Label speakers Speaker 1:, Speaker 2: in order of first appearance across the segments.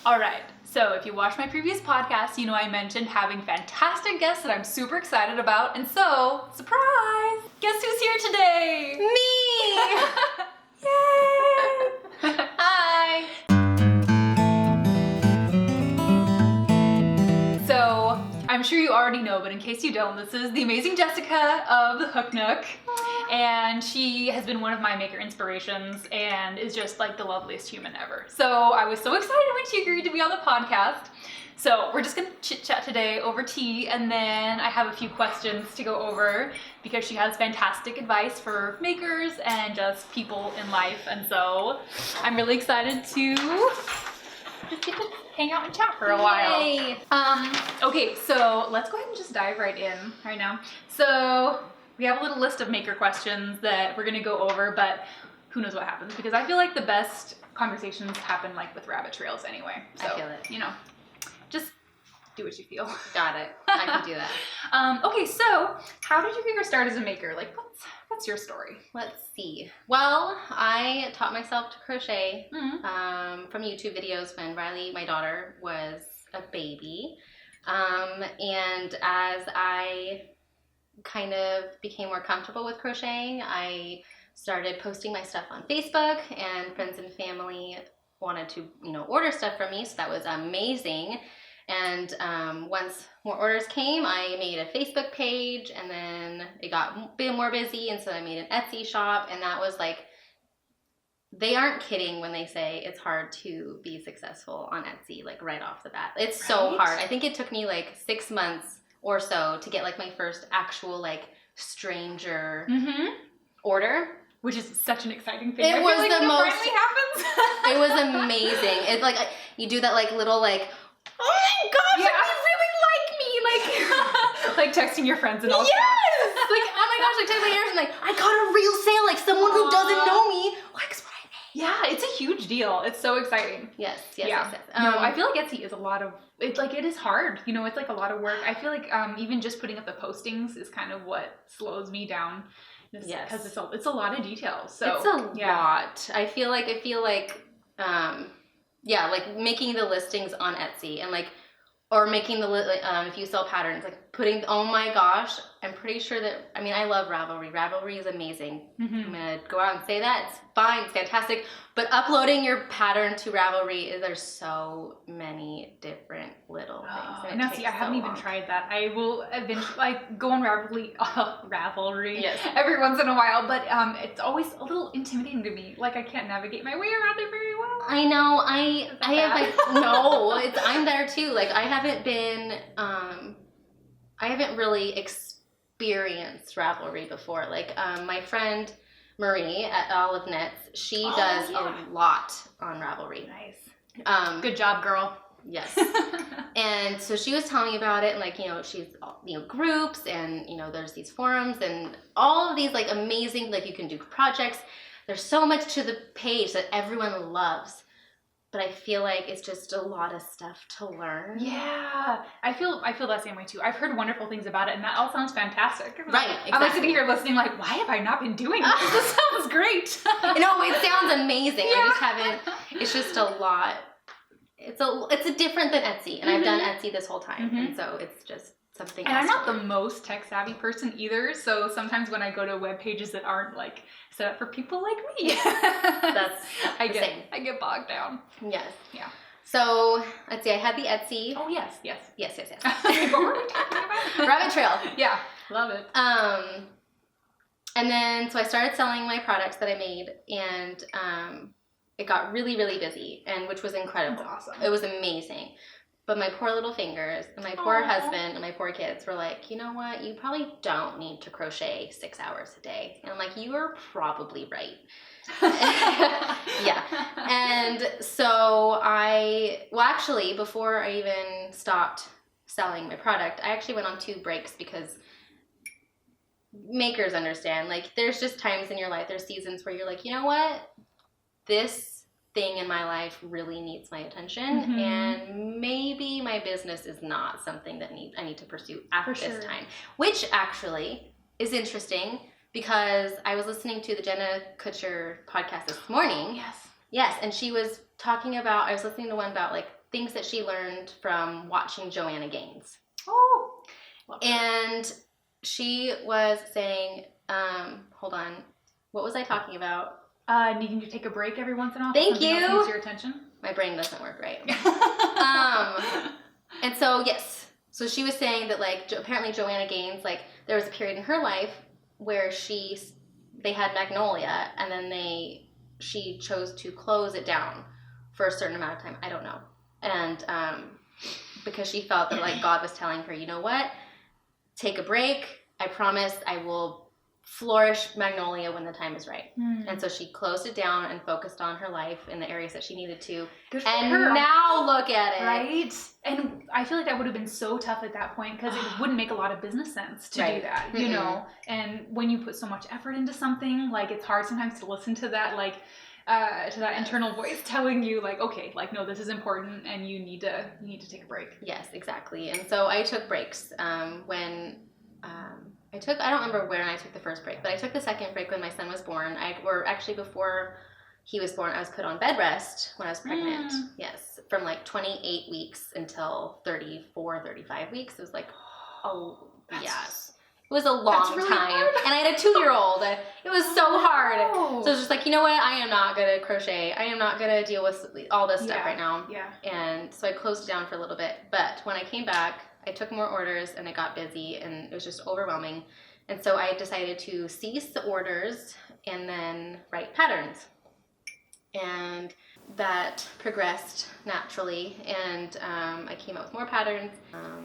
Speaker 1: All right, so if you watched my previous podcast, you know I mentioned having fantastic guests that I'm super excited about, and so, surprise! Guess who's here today?
Speaker 2: Me!
Speaker 1: Yay!
Speaker 2: Hi!
Speaker 1: So, I'm sure you already know, but in case you don't, this is the amazing Jessica of the Hook Nook. And she has been one of my maker inspirations and is just like the loveliest human ever. So I was so excited when she agreed to be on the podcast. So we're just gonna chit chat today over tea, and then I have a few questions to go over because she has fantastic advice for makers and just people in life. And so I'm really excited to just get to hang out and chat for a while.
Speaker 2: Yay.
Speaker 1: Okay, so let's go ahead and just dive right in right now. So we have a little list of maker questions that we're gonna go over, but who knows what happens, because I feel like the best conversations happen like with rabbit trails anyway. So,
Speaker 2: I feel it.
Speaker 1: You know, just do what you feel.
Speaker 2: Got it. I can do that.
Speaker 1: Okay, so how did you get your start as a maker? Like, what's your story?
Speaker 2: Let's see. Well, I taught myself to crochet
Speaker 1: Mm-hmm.
Speaker 2: from YouTube videos when Riley, my daughter, was a baby. And as I kind of became more comfortable with crocheting, I started posting my stuff on Facebook, and friends and family wanted to, order stuff from me, so that was amazing. And once more orders came, I made a Facebook page, and then it got a bit more busy, and so I made an Etsy shop, and that was like, they aren't kidding when they say it's hard to be successful on Etsy, like right off the bat. It's so hard. I think it took me like 6 months or so to get like my first actual like stranger order.
Speaker 1: Which is such an exciting thing.
Speaker 2: It was the most.
Speaker 1: Finally happens.
Speaker 2: It was amazing. It's like you do that like little like, oh my gosh,
Speaker 1: Yeah.
Speaker 2: like, you really like me, like
Speaker 1: Like texting your friends and all.
Speaker 2: yes, like oh my gosh, like text my parents and like I got a real sale, like someone who doesn't know me likes what I make.
Speaker 1: Yeah, it's a huge deal. It's so exciting.
Speaker 2: Yes.
Speaker 1: No, I feel like Etsy is a lot of, it is hard. It's like a lot of work. I feel like even just putting up the postings is kind of what slows me down.
Speaker 2: Yes.
Speaker 1: Because it's a lot of details. So
Speaker 2: it's a lot. I feel like like making the listings on Etsy and like, or making if you sell patterns, like putting, oh my gosh, I'm pretty sure that, I love Ravelry. Ravelry is amazing.
Speaker 1: Mm-hmm.
Speaker 2: I'm going to go out and say that. It's fine. It's fantastic. But uploading your pattern to Ravelry, there's so many different little things. And
Speaker 1: now, see, I haven't even tried that. I will eventually go on Ravelry
Speaker 2: Yes.
Speaker 1: every once in a while, but it's always a little intimidating to me. Like, I can't navigate my way around it very well.
Speaker 2: I know. I have like, no, I'm there too. Like, I haven't really experienced Ravelry before. Like, my friend Marie at Olive Knits, she does a lot on Ravelry.
Speaker 1: Nice. Good job, girl.
Speaker 2: Yes. And so she was telling me about it, and like, she's, groups, and, there's these forums and all of these like amazing, like you can do projects. There's so much to the page that everyone loves. But I feel like it's just a lot of stuff to learn.
Speaker 1: Yeah, I feel that same way too. I've heard wonderful things about it, and that all sounds fantastic.
Speaker 2: Right, exactly.
Speaker 1: I'm like sitting here listening, like, why have I not been doing this? This sounds great.
Speaker 2: It sounds amazing.
Speaker 1: Yeah.
Speaker 2: I just haven't. It's just a lot. It's different than Etsy, and I've done Etsy this whole time, and so it's just something.
Speaker 1: And I'm not the most tech savvy person either, so sometimes when I go to web pages that aren't like set up for people like me, I get bogged down.
Speaker 2: Yes.
Speaker 1: Yeah.
Speaker 2: So let's see. I had the Etsy.
Speaker 1: Oh yes.
Speaker 2: What
Speaker 1: were we talking about?
Speaker 2: Rabbit trail.
Speaker 1: Yeah, love it.
Speaker 2: And then so I started selling my products that I made, and it got really, really busy, and which was incredible.
Speaker 1: That's awesome.
Speaker 2: It was amazing. But my poor little fingers and my poor husband and my poor kids were like, you know what? You probably don't need to crochet 6 hours a day. And I'm like, you are probably right. Yeah. And so actually, before I even stopped selling my product, I actually went on 2 breaks because makers understand. Like, there's just times in your life, there's seasons where you're like, you know what? This thing in my life really needs my attention, and maybe my business is not something that I need to pursue at this time, which actually is interesting because I was listening to the Jenna Kutcher podcast this morning.
Speaker 1: Yes.
Speaker 2: Yes, and she was talking about, I was listening to one about like things that she learned from watching Joanna Gaines.
Speaker 1: Oh.
Speaker 2: And she was saying, hold on, what was I talking about?
Speaker 1: Needing to take a break every once in a while.
Speaker 2: Thank you.
Speaker 1: Else needs your attention.
Speaker 2: My brain doesn't work right. And so, yes. So she was saying that, like, apparently Joanna Gaines, like, there was a period in her life where they had Magnolia, and then she chose to close it down for a certain amount of time. I don't know. And because she felt that, like, God was telling her, you know what? Take a break. I promise I will flourish Magnolia when the time is right. And so she closed it down and focused on her life in the areas that she needed to.
Speaker 1: Good for
Speaker 2: and
Speaker 1: her.
Speaker 2: Now look at it.
Speaker 1: Right? And I feel like that would have been so tough at that point because it wouldn't make a lot of business sense to do that, you know? And when you put so much effort into something, like it's hard sometimes to listen to that, like, to that internal voice telling you like, okay, like, no, this is important and you need to take a break.
Speaker 2: Yes, exactly. And so I took breaks I don't remember when I took the first break, but I took the second break when my son was born. Before he was born, I was put on bed rest when I was pregnant. Yes, from like 28 weeks until 34, 35 weeks. It was like, yes. It was a long
Speaker 1: really
Speaker 2: time.
Speaker 1: hard.
Speaker 2: And I had a 2-year-old. It was so hard. So it was just like, you know what? I am not going to crochet. I am not going to deal with all this stuff right now.
Speaker 1: Yeah.
Speaker 2: And so I closed it down for a little bit. But when I came back, I took more orders and it got busy and it was just overwhelming. And so I decided to cease the orders and then write patterns. And that progressed naturally. And I came up with more patterns.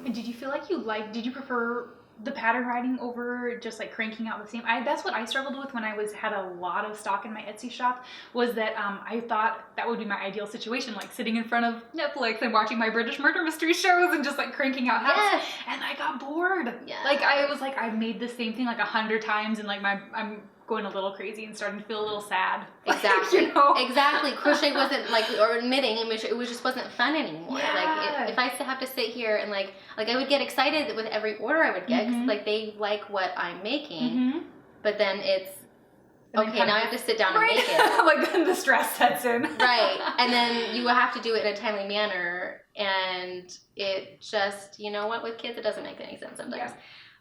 Speaker 1: And did you feel like did you prefer the pattern writing over just like cranking out the same? That's what I struggled with when I had a lot of stock in my Etsy shop, was that I thought that would be my ideal situation, like sitting in front of Netflix and watching my British murder mystery shows and just like cranking out hats.
Speaker 2: Yes.
Speaker 1: And I got bored.
Speaker 2: Yes.
Speaker 1: Like I was like, I've made the same thing like 100 times and like I'm going a little crazy and starting to feel a little sad.
Speaker 2: Exactly.
Speaker 1: Like, you know?
Speaker 2: Exactly. Crochet wasn't like, or admitting, it just wasn't fun anymore.
Speaker 1: Yeah.
Speaker 2: Like if I have to sit here and like I would get excited with every order I would get because like they like what I'm making, but then it's okay. Now I have to sit down and make it.
Speaker 1: Like then the stress sets in.
Speaker 2: Right, and then you have to do it in a timely manner, and it just, you know what, with kids it doesn't make any sense sometimes.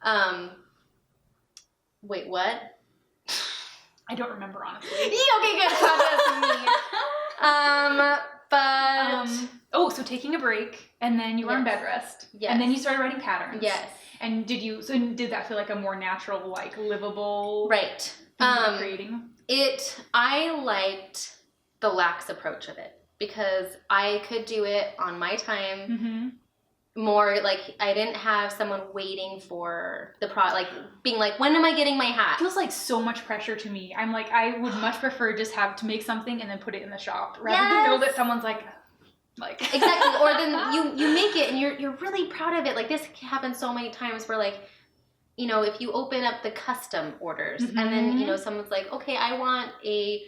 Speaker 2: Yeah. Wait, what?
Speaker 1: I don't remember, honestly.
Speaker 2: Okay, good. But
Speaker 1: so taking a break, and then you were on bed rest,
Speaker 2: yes,
Speaker 1: and then you started writing patterns.
Speaker 2: Yes.
Speaker 1: And did that feel like a more natural, like livable,
Speaker 2: right?
Speaker 1: Creating?
Speaker 2: I liked the lax approach of it because I could do it on my time. More like I didn't have someone waiting for the like being like, when am I getting my hat?
Speaker 1: It feels like so much pressure to me. I'm like, I would much prefer just have to make something and then put it in the shop rather than know that someone's like
Speaker 2: exactly. Or then you make it and you're really proud of it. Like this happens so many times where like, you know, if you open up the custom orders and then, you know, someone's like, okay, I want a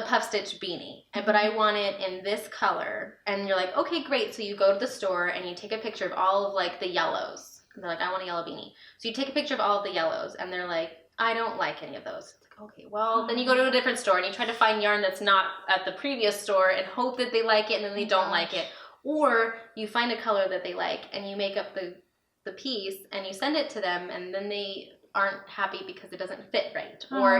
Speaker 2: puff stitch beanie, but I want it in this color, and you're like, okay, great. So you go to the store and you take a picture of all of like the yellows. And they're like, I want a yellow beanie. So you take a picture of all of the yellows, and they're like, I don't like any of those. It's like, okay, well, then you go to a different store and you try to find yarn that's not at the previous store and hope that they like it, and then they don't like it. Or you find a color that they like and you make up the piece and you send it to them, and then they aren't happy because it doesn't fit right, or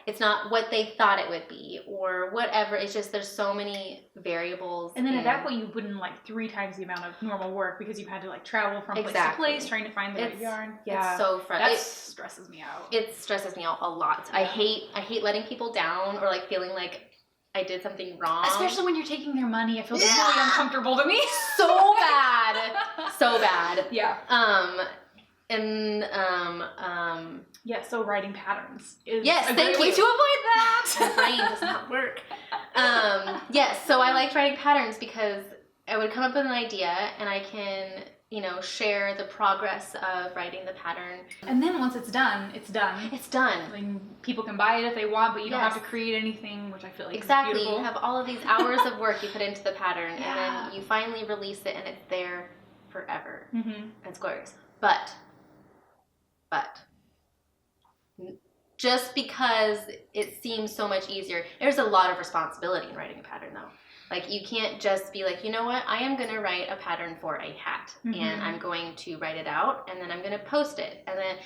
Speaker 2: it's not what they thought it would be, or whatever. It's just there's so many variables.
Speaker 1: And then at that point you put in like 3 times the amount of normal work because you had to like travel from place to place trying to find the right yarn.
Speaker 2: Yeah, it's so frustrating.
Speaker 1: That stresses me out.
Speaker 2: It stresses me out a lot. Yeah. I hate letting people down or like feeling like I did something wrong. Especially
Speaker 1: when you're taking their money. I feel really uncomfortable to me.
Speaker 2: So bad. So bad.
Speaker 1: Yeah.
Speaker 2: So
Speaker 1: writing patterns is
Speaker 2: a great way to avoid that. My brain does not work. So I liked writing patterns because I would come up with an idea and I can, you know, share the progress of writing the pattern.
Speaker 1: And then once it's done, it's done.
Speaker 2: It's done.
Speaker 1: Like, people can buy it if they want, but you don't have to create anything, which I feel like is beautiful.
Speaker 2: You have all of these hours of work you put into the pattern, and then you finally release it and it's there forever. And it's glorious. But just because it seems so much easier. There's a lot of responsibility in writing a pattern though. Like you can't just be like, you know what, I am going to write a pattern for a hat and I'm going to write it out and then I'm going to post it. And then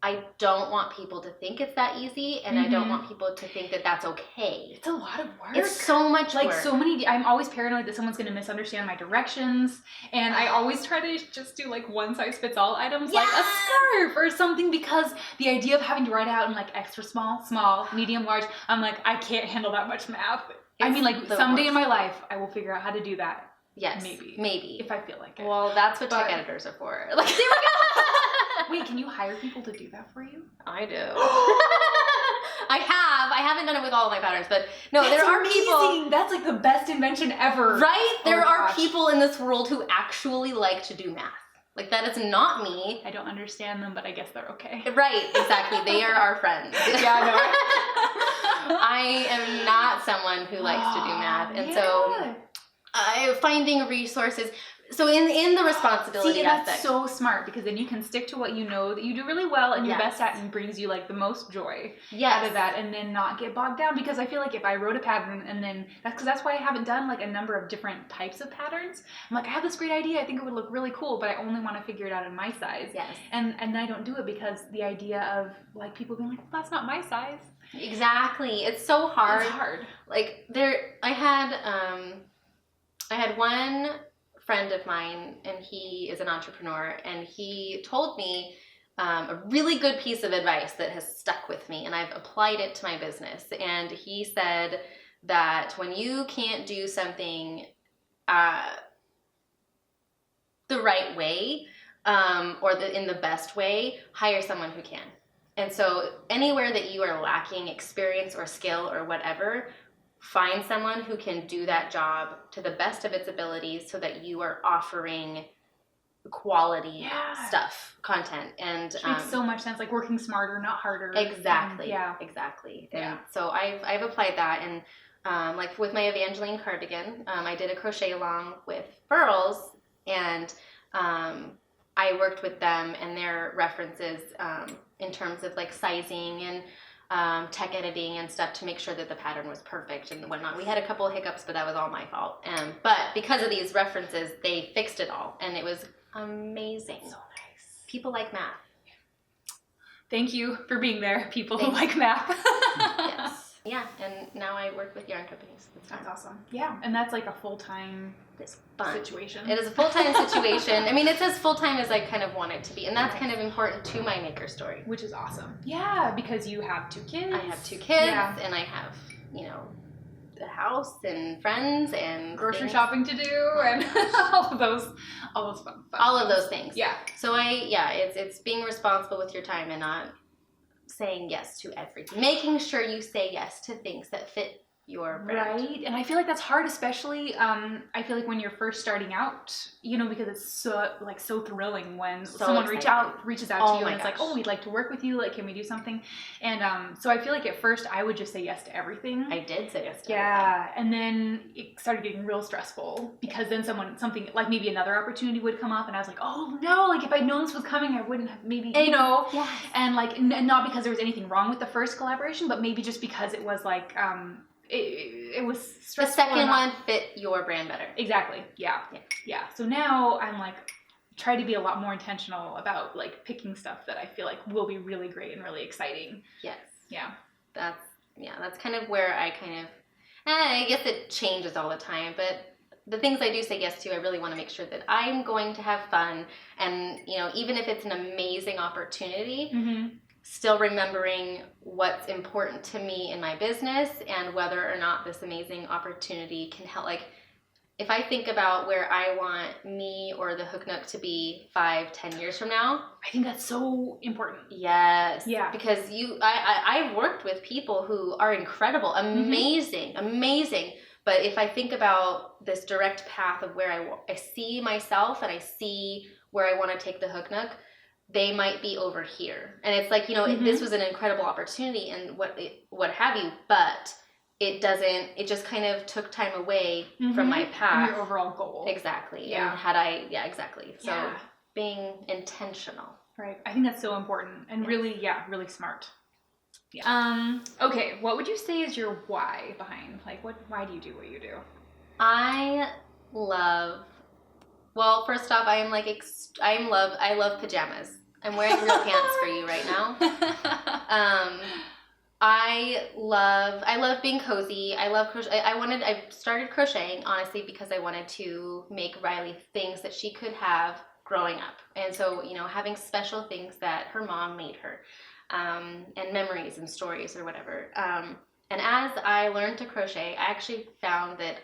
Speaker 2: I don't want people to think it's that easy, and I don't want people to think that that's okay.
Speaker 1: It's a lot of work.
Speaker 2: It's so much
Speaker 1: like
Speaker 2: work.
Speaker 1: So many. I'm always paranoid that someone's going to misunderstand my directions, and I always try to just do like one size fits all items, like a scarf or something, because the idea of having to write out in like extra small, medium, large, I'm like, I can't handle that much math. I mean, like someday in my life, I will figure out how to do that.
Speaker 2: Yes, maybe
Speaker 1: if I feel like it.
Speaker 2: Well, that's what tech editors are for. Like,
Speaker 1: wait, can you hire people to do that for you?
Speaker 2: I do. I haven't done it with all of my patterns, but no, there are people.
Speaker 1: That's like the best invention ever.
Speaker 2: Right? There are people in this world who actually like to do math. Like, that is not me.
Speaker 1: I don't understand them, but I guess they're okay.
Speaker 2: Right, exactly. They are our friends.
Speaker 1: Yeah, I know.
Speaker 2: I am not someone who likes to do math, and so finding resources. So in the responsibility aspect.
Speaker 1: That's so smart, because then you can stick to what you know that you do really well and you're best at and brings you like the most joy out of that, and then not get bogged down. Because I feel like if I wrote a pattern and then that's why I haven't done like a number of different types of patterns. I'm like, I have this great idea, I think it would look really cool, but I only want to figure it out in my size.
Speaker 2: Yes.
Speaker 1: And then I don't do it because the idea of like people being like, well, that's not my size.
Speaker 2: Exactly. It's so hard.
Speaker 1: It's hard.
Speaker 2: Like I had one friend of mine, and he is an entrepreneur, and he told me a really good piece of advice that has stuck with me, and I've applied it to my business. And he said that when you can't do something the right way, or in the best way, hire someone who can. And so anywhere that you are lacking experience or skill or whatever, find someone who can do that job to the best of its abilities, so that you are offering quality stuff, content. And
Speaker 1: which makes so much sense, like working smarter, not harder.
Speaker 2: Exactly. Exactly. And so I've applied that, and like with my Evangeline cardigan, I did a crochet along with Furls, and I worked with them and their references in terms of like sizing and tech editing and stuff to make sure that the pattern was perfect and whatnot. We had a couple of hiccups, but that was all my fault. But because of these references, they fixed it all, and it was amazing. So nice. People like math. Thank you for being there, people who like math. Yes. Yeah, and now I work with yarn companies.
Speaker 1: That's awesome. Yeah, and that's like a full-time situation.
Speaker 2: It is a full-time situation. I mean, it's as full-time as I kind of want it to be, and that's kind of important to my maker story.
Speaker 1: Which is awesome. Yeah, because you have 2 kids.
Speaker 2: I have 2 kids, and I have, the house and friends and
Speaker 1: grocery shopping to do, and all of those fun
Speaker 2: all of those things.
Speaker 1: Yeah.
Speaker 2: So it's being responsible with your time and not saying yes to everything. Making sure you say yes to things that fit your brand.
Speaker 1: Right. And I feel like that's hard, especially I feel like when you're first starting out, because it's so thrilling when someone reaches out to you and it's like, oh, we'd like to work with you, like, can we do something? And so I feel like at first I would just say yes to everything.
Speaker 2: I did say yes to everything.
Speaker 1: Yeah. And then it started getting real stressful, because then something like maybe another opportunity would come up, and I was like, oh no, like if I'd known this was coming, I wouldn't have maybe,
Speaker 2: Yes.
Speaker 1: And like, not because there was anything wrong with the first collaboration, but maybe just because it was like, it was stressful.
Speaker 2: The second one fit your brand better.
Speaker 1: Exactly. Yeah. So now I'm like, try to be a lot more intentional about like picking stuff that I feel like will be really great and really exciting.
Speaker 2: Yes.
Speaker 1: Yeah.
Speaker 2: That's kind of where I I guess it changes all the time, but the things I do say yes to, I really want to make sure that I'm going to have fun, and even if it's an amazing opportunity, still remembering what's important to me in my business, and whether or not this amazing opportunity can help. Like, if I think about where I want me or the Hook Nook to be 5-10 years from now,
Speaker 1: I think that's so important.
Speaker 2: Yes.
Speaker 1: Yeah.
Speaker 2: Because I've worked with people who are incredible, amazing. But if I think about this direct path of where I see myself and I see where I want to take the Hook Nook, they might be over here. And it's like, this was an incredible opportunity and what have you, but it just kind of took time away from my path.
Speaker 1: From your overall goal.
Speaker 2: Exactly.
Speaker 1: Yeah.
Speaker 2: And exactly. So being intentional.
Speaker 1: Right. I think that's so important and really smart. Yeah. Okay. What would you say is your why behind, like, why do you do what you do?
Speaker 2: I first off, I love pajamas. I'm wearing real pants for you right now. I love being cozy. I love crochet. I started crocheting honestly because I wanted to make Riley things that she could have growing up. And so, having special things that her mom made her, and memories and stories or whatever. And as I learned to crochet, I actually found that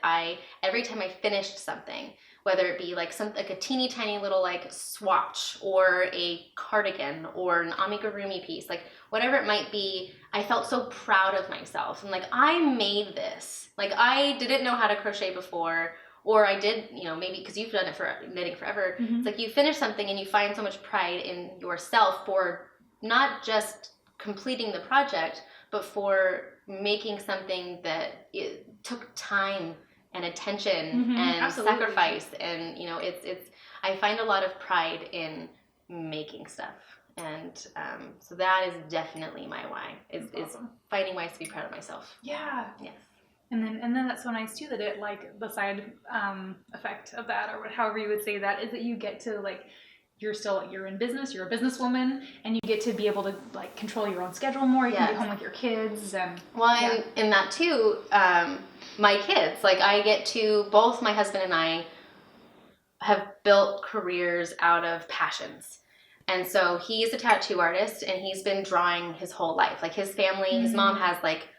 Speaker 2: every time I finished something, whether it be like a teeny tiny little like swatch or a cardigan or an amigurumi piece, like whatever it might be, I felt so proud of myself. And like, I made this. Like, I didn't know how to crochet before, or I did, maybe because you've done it for knitting forever. Mm-hmm. It's like you finish something and you find so much pride in yourself for not just completing the project, but for making something that it took time and attention and absolutely. Sacrifice. And, it's I find a lot of pride in making stuff. And so that is definitely my why, is finding ways to be proud of myself.
Speaker 1: Yeah.
Speaker 2: Yes.
Speaker 1: And then that's so nice too that it, like, the side effect of that, or however you would say that, is that you get to, like, you're in business, you're a businesswoman, and you get to be able to, like, control your own schedule more. You can be home with your kids. And
Speaker 2: in that too, my kids, like, I get to, both my husband and I have built careers out of passions. And so he's a tattoo artist, and he's been drawing his whole life. Like, his family, his mom has, like,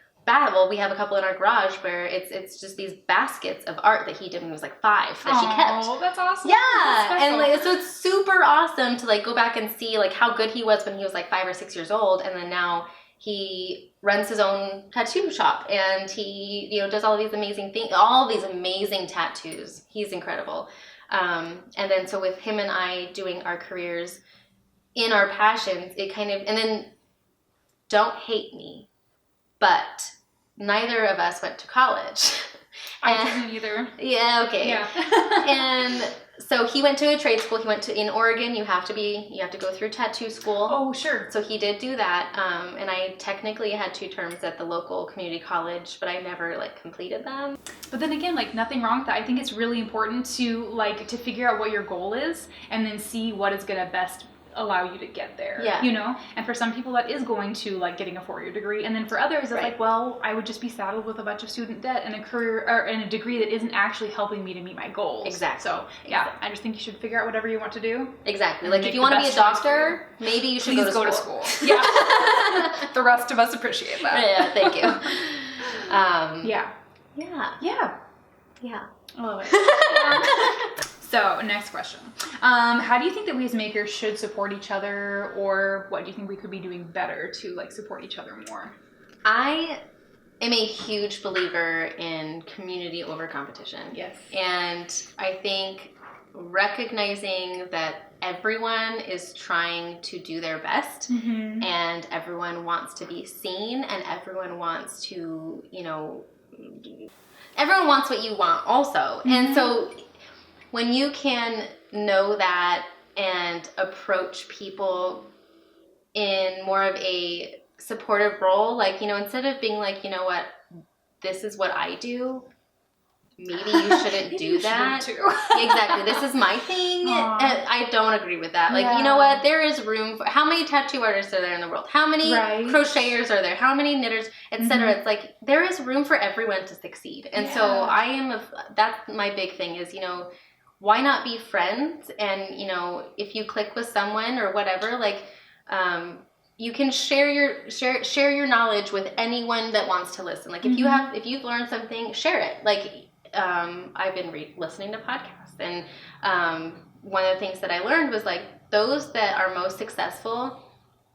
Speaker 2: we have a couple in our garage where it's just these baskets of art that he did when he was like 5 that she kept.
Speaker 1: Oh, that's awesome.
Speaker 2: Yeah, and like, so it's super awesome to, like, go back and see, like, how good he was when he was like 5 or 6 years old, and then now he runs his own tattoo shop, and he does all these amazing things, all these amazing tattoos. He's incredible. And then so with him and I doing our careers in our passions, it kind of, and then don't hate me, but neither of us went to college.
Speaker 1: I didn't either.
Speaker 2: Yeah, okay.
Speaker 1: Yeah.
Speaker 2: And so he went to a trade school. He went to, in Oregon, you have to go through tattoo school.
Speaker 1: Oh, sure.
Speaker 2: So he did do that. And I technically had 2 terms at the local community college, but I never, like, completed them.
Speaker 1: But then again, like, nothing wrong with that. I think it's really important to, like, to figure out what your goal is and then see what is going to best allow you to get there.
Speaker 2: Yeah.
Speaker 1: And for some people that is going to, like, getting a 4-year degree, and then for others it's like, well, I would just be saddled with a bunch of student debt and a career or and a degree that isn't actually helping me to meet my goals.
Speaker 2: Exactly.
Speaker 1: So I just think you should figure out whatever you want to do.
Speaker 2: Exactly. Like, if you want to be a doctor, maybe you should go to school.
Speaker 1: Yeah. The rest of us appreciate that.
Speaker 2: Yeah, thank you.
Speaker 1: Yeah. I love it. So, next question. How do you think that we as makers should support each other, or what do you think we could be doing better to, like, support each other more?
Speaker 2: I am a huge believer in community over competition.
Speaker 1: Yes.
Speaker 2: And I think recognizing that everyone is trying to do their best, and everyone wants to be seen, and everyone wants to, everyone wants what you want also. And so when you can know that and approach people in more of a supportive role, like, instead of being like, what, this is what I do, maybe you shouldn't do that. Too. Exactly. This is my thing. I don't agree with that. Like, you know what? There is room for, how many tattoo artists are there in the world? How many crocheters are there? How many knitters, etc. It's like, there is room for everyone to succeed. And so that's my big thing is, why not be friends? And, if you click with someone or whatever, like, you can share your knowledge with anyone that wants to listen. Like, if you've learned something, share it. Like, I've been listening to podcasts, and one of the things that I learned was, like, those that are most successful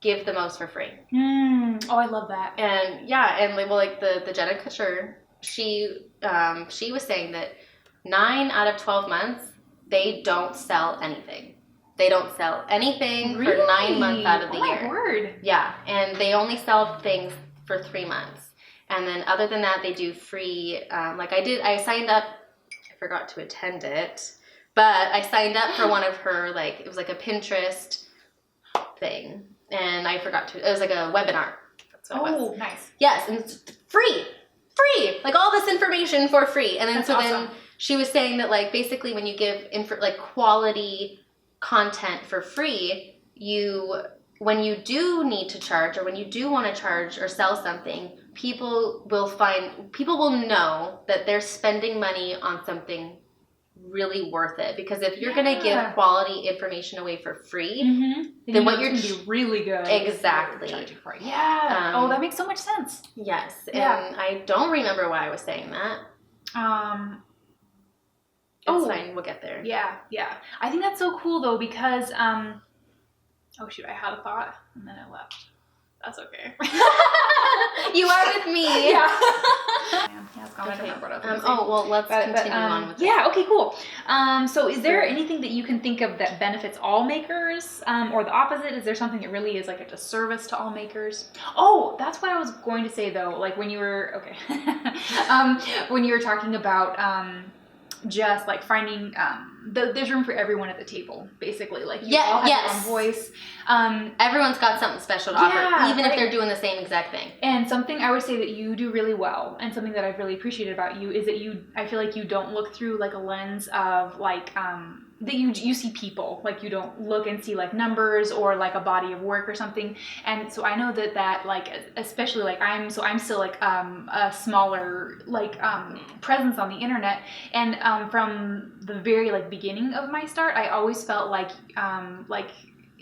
Speaker 2: give the most for free.
Speaker 1: Oh, I love that.
Speaker 2: And like the Jenna Kutcher, she was saying that 9 out of 12 months they don't sell anything. They don't sell anything for 9 months out of the year.
Speaker 1: Oh, my word.
Speaker 2: Yeah, and they only sell things for 3 months. And then other than that, they do free, I signed up, I forgot to attend it, but I signed up for one of her, like, it was like a Pinterest thing, and I forgot to. It was like a webinar. That's what it was.
Speaker 1: Oh, nice.
Speaker 2: Yes, and it's free, like all this information for free. And then
Speaker 1: That's
Speaker 2: so
Speaker 1: awesome.
Speaker 2: then she was saying that like basically when you give like quality content for free, when you do need to charge or when you do want to charge or sell something, people will know that they're spending money on something really worth it. Because if you're going to give quality information away for free, then what you're
Speaker 1: going to be really good.
Speaker 2: Exactly.
Speaker 1: For it. Yeah. That makes so much sense.
Speaker 2: Yes. And I don't remember why I was saying that. It's fine. We'll get there.
Speaker 1: Yeah. I think that's so cool though because oh shoot, I had a thought and then I left. That's okay.
Speaker 2: You are with me.
Speaker 1: Yeah. It's gone. I don't remember what I was gonna say.
Speaker 2: Well, let's continue on with it.
Speaker 1: Yeah, okay, cool. So is there anything that you can think of that benefits all makers? Or the opposite? Is there something that really is like a disservice to all makers? Oh, that's what I was going to say though. Like when you were, when you were talking about just like finding there's room for everyone at the table, basically. Like you all have your own voice.
Speaker 2: Everyone's got something special to offer, even if they're doing the same exact thing.
Speaker 1: And something I would say that you do really well, and something that I've really appreciated about you is that I feel like you don't look through like a lens of like that you see people. Like you don't look and see like numbers or like a body of work or something. And so I know that like especially like I'm still like a smaller like presence on the internet, and from the very like beginning of my start, I always felt like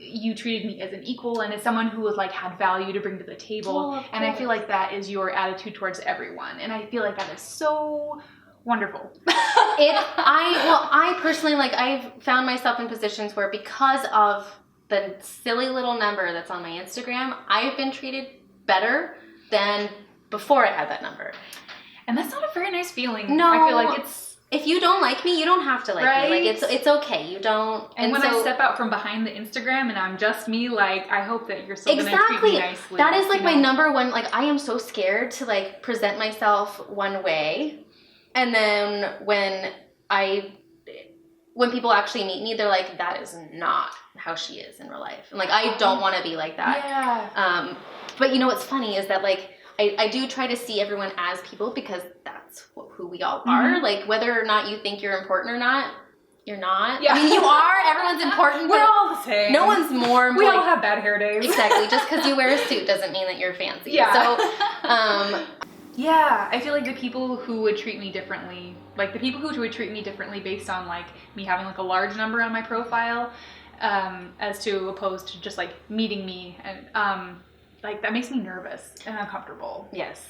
Speaker 1: you treated me as an equal and as someone who was like had value to bring to the table. And I feel like that is your attitude towards everyone, and I feel like that is so wonderful.
Speaker 2: I personally, like, I've found myself in positions where because of the silly little number that's on my Instagram, I've been treated better than before I had that number.
Speaker 1: And that's not a very nice feeling.
Speaker 2: No.
Speaker 1: I feel like
Speaker 2: if you don't like me, you don't have to like me. Like it's okay. You don't.
Speaker 1: And when I step out from behind the Instagram and I'm just me, like I hope that you're still gonna treat me nicely.
Speaker 2: That is like my number one. Like I am so scared to like present myself one way, and then when people actually meet me, they're like, that is not how she is in real life. And like I don't want to be like that.
Speaker 1: Yeah.
Speaker 2: But you know what's funny is that like I do try to see everyone as people because that's who we all are. Like whether or not you think you're important or not, you're not.
Speaker 1: Yeah.
Speaker 2: I mean, you are. Everyone's important.
Speaker 1: We're all the same.
Speaker 2: No one's more.
Speaker 1: We all have bad hair days.
Speaker 2: Exactly. Just because you wear a suit doesn't mean that you're fancy.
Speaker 1: Yeah.
Speaker 2: So,
Speaker 1: yeah, I feel like the people who would treat me differently, based on like me having like a large number on my profile, as to opposed to just like meeting me, and like that makes me nervous and uncomfortable.
Speaker 2: Yes.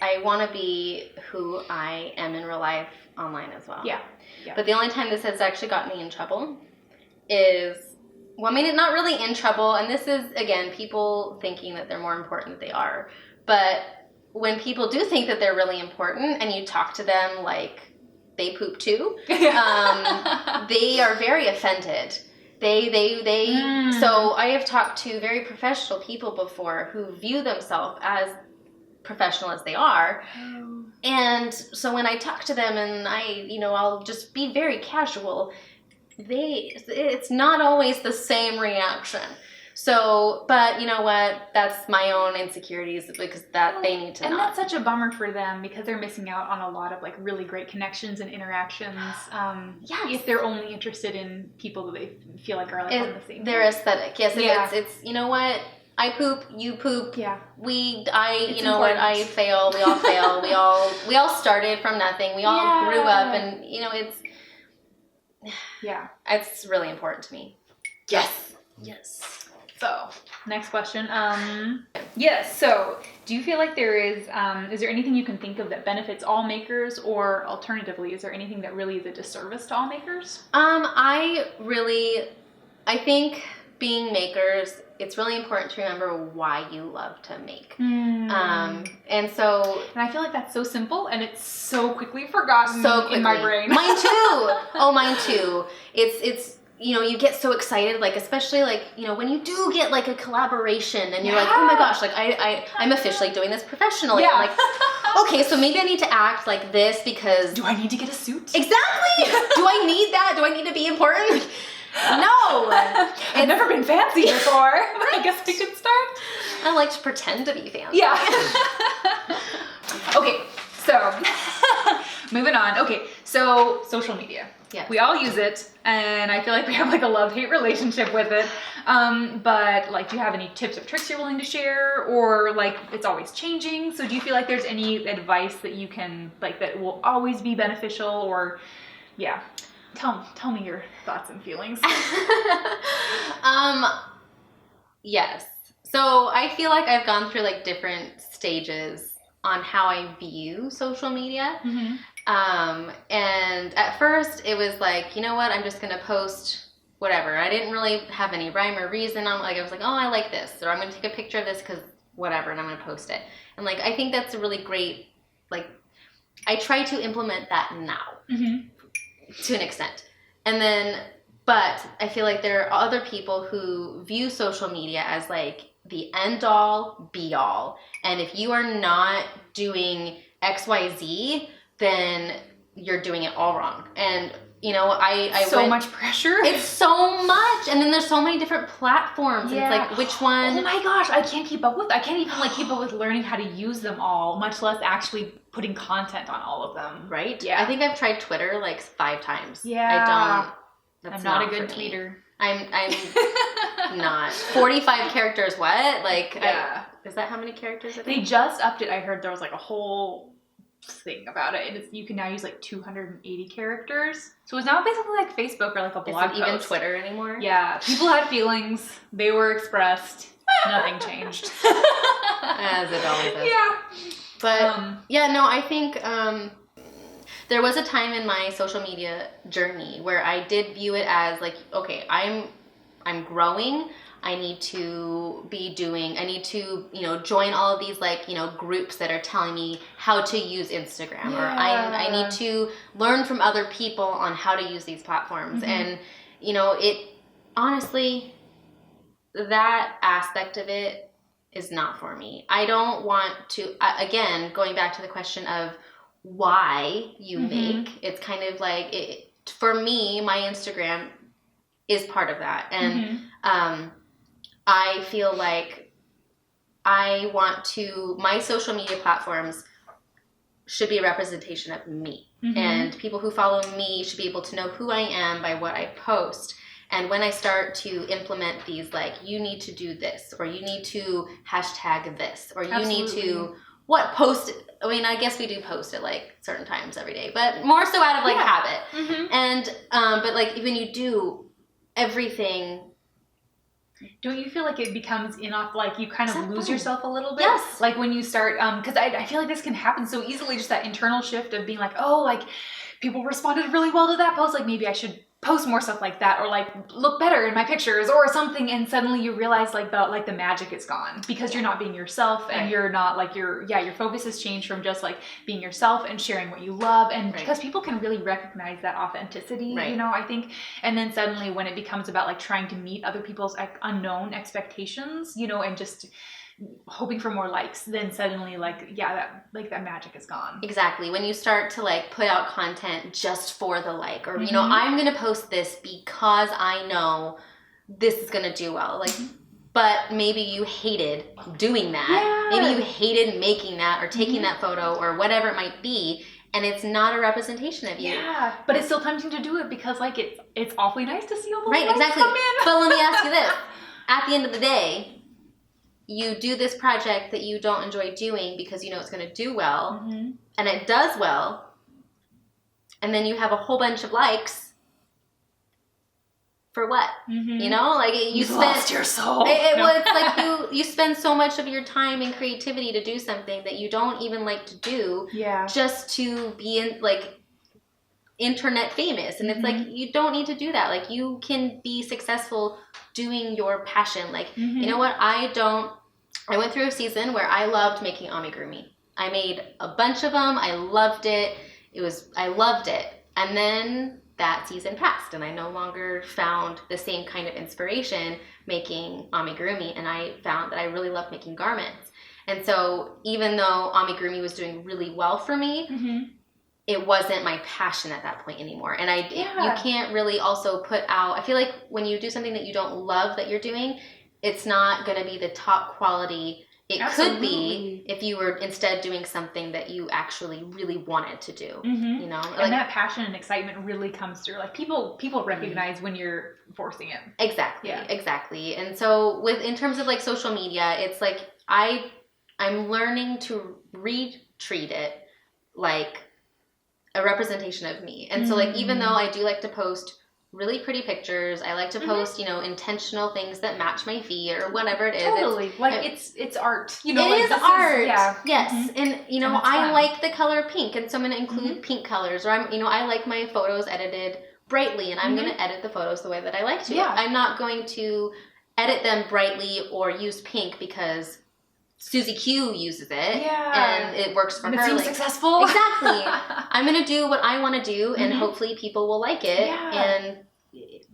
Speaker 2: I want to be who I am in real life online as well.
Speaker 1: Yeah.
Speaker 2: But the only time this has actually gotten me in trouble is, well, I mean, not really in trouble, and this is, again, people thinking that they're more important than they are. But when people do think that they're really important and you talk to them like they poop too, they are very offended. So I have talked to very professional people before who view themselves as professional as they are. And so when I talk to them and I'll just be very casual, it's not always the same reaction. So, but you know what? That's my own insecurities because they need to know.
Speaker 1: And that's such a bummer for them because they're missing out on a lot of like really great connections and interactions. If they're only interested in people that they feel like are like on the same.
Speaker 2: Their aesthetic. Yes. It's you know what? I poop, you poop. Yeah. I fail, we all fail. we all started from nothing. We all grew up, and it's really important to me. Yes.
Speaker 1: So, next question. Yes, so do you feel like there is there anything you can think of that benefits all makers, or alternatively, is there anything that really is a disservice to all makers?
Speaker 2: I think being makers, it's really important to remember why you love to make. And I
Speaker 1: feel like that's so simple and it's so quickly forgotten in my brain.
Speaker 2: Mine too. Mine too. It's you get so excited, like, especially like, when you do get like a collaboration and you're like, oh my gosh, like I'm officially doing this professionally. I'm like, okay, so maybe I need to act like this because.
Speaker 1: Do I need to get a suit?
Speaker 2: Exactly. Do I need that? Do I need to be important? No!
Speaker 1: I've never been fancy before. I guess we could start.
Speaker 2: I like to pretend to be fancy.
Speaker 1: Yeah. Okay, so moving on. Okay, so social media.
Speaker 2: Yeah.
Speaker 1: We all use it, and I feel like we have like a love-hate relationship with it. But like, do you have any tips or tricks you're willing to share, or like it's always changing? So do you feel like there's any advice that you can like that will always be beneficial, or yeah? Tell me your thoughts and feelings.
Speaker 2: Yes. So I feel like I've gone through like different stages on how I view social media.
Speaker 1: Mm-hmm.
Speaker 2: And at first it was like, you know what, I'm just going to post whatever. I didn't really have any rhyme or reason. I was like, oh, I like this, or I'm going to take a picture of this because whatever, and I'm going to post it. And like, I think that's a really great, like, I try to implement that now.
Speaker 1: Mm-hmm.
Speaker 2: To an extent. And then, but I feel like there are other people who view social media as like the end all be all. And if you are not doing XYZ, then you're doing it all wrong. And you know, I
Speaker 1: so much pressure.
Speaker 2: It's so much, and then there's so many different platforms.
Speaker 1: Yeah.
Speaker 2: And it's like, which one?
Speaker 1: Oh my gosh, I can't keep up with. I can't even like keep up with learning how to use them all, much less actually putting content on all of them.
Speaker 2: Right?
Speaker 1: Yeah.
Speaker 2: I think I've tried Twitter like 5 times.
Speaker 1: Yeah.
Speaker 2: That's
Speaker 1: I'm not a good
Speaker 2: for me.
Speaker 1: tweeter.
Speaker 2: I'm not. 45 characters. What? Like,
Speaker 1: yeah.
Speaker 2: Is that how many characters it is?
Speaker 1: They just upped it. I heard there was like a whole thing about it, and you can now use like 280 characters. So it's now basically like Facebook or like a blog
Speaker 2: post. Even Twitter anymore?
Speaker 1: Yeah. People had feelings. They were expressed. Nothing changed.
Speaker 2: As it always is.
Speaker 1: Yeah.
Speaker 2: But yeah, no, I think there was a time in my social media journey where I did view it as like, okay, I'm growing. I need to, you know, join all of these like, you know, groups that are telling me how to use Instagram, or I need to learn from other people on how to use these platforms. Mm-hmm. And, you know, it honestly, that aspect of it is not for me. I don't want to, again, going back to the question of why you make, it's kind of like, for me, my Instagram is part of that. And, I feel like my social media platforms should be a representation of me. And people who follow me should be able to know who I am by what I post. And when I start to implement these, like, you need to do this, or you need to hashtag this, or you need to post it. I mean, I guess we do post it like certain times every day, but more so out of like habit. And, but like when you do everything,
Speaker 1: don't you feel like it becomes like you kind of lose yourself a little bit?
Speaker 2: Yes.
Speaker 1: Like when you start, because I feel like this can happen so easily, just that internal shift of being like, oh, like people responded really well to that post, like maybe I should post more stuff like that, or like look better in my pictures or something, and suddenly you realize like the magic is gone because you're not being yourself, and you're not like your focus has changed from just like being yourself and sharing what you love, and because people can really recognize that authenticity, you know, I think. And then suddenly when it becomes about like trying to meet other people's unknown expectations, you know, and just hoping for more likes, then suddenly like that magic is gone.
Speaker 2: Exactly. When you start to like put out content just for the like, or you know, I'm gonna post this because I know this is gonna do well, like, but maybe you hated doing that, maybe you hated making that or taking that photo or whatever it might be, and it's not a representation of you.
Speaker 1: Yeah, but it's still tempting to do it because like it's awfully nice to see all those likes
Speaker 2: exactly
Speaker 1: come in.
Speaker 2: But let me ask you this, at the end of the day, you do this project that you don't enjoy doing because you know it's going to do well, and it does well, and then you have a whole bunch of likes. For what? You know, like you
Speaker 1: lost your soul.
Speaker 2: It's like you spend so much of your time and creativity to do something that you don't even like to do, just to be like internet famous. And it's like, you don't need to do that. Like, you can be successful doing your passion. Like, you know what? I went through a season where I loved making amigurumi. I made a bunch of them. I loved it. I loved it. And then that season passed, and I no longer found the same kind of inspiration making amigurumi, and I found that I really loved making garments. And so even though amigurumi was doing really well for me, it wasn't my passion at that point anymore. And you can't really also put out, I feel like when you do something that you don't love that you're doing, it's not going to be the top quality it could be if you were instead doing something that you actually really wanted to do, you know?
Speaker 1: And that passion and excitement really comes through. Like people recognize when you're forcing it.
Speaker 2: Exactly. And so in terms of like social media, it's like I'm learning to treat it like a representation of me. And so like even though I do like to post really pretty pictures, I like to post, you know, intentional things that match my feed or whatever it is.
Speaker 1: Totally. It's art. You know,
Speaker 2: it
Speaker 1: like
Speaker 2: is art. Yes.
Speaker 1: Mm-hmm.
Speaker 2: And you know, I like the color pink, and so I'm going to include pink colors, or I like my photos edited brightly, and I'm going to edit the photos the way that I like to.
Speaker 1: Yeah.
Speaker 2: I'm not going to edit them brightly or use pink because Susie Q uses it, and it works for her.
Speaker 1: It seems successful.
Speaker 2: Exactly. I'm going to do what I want to do, and hopefully people will like it. And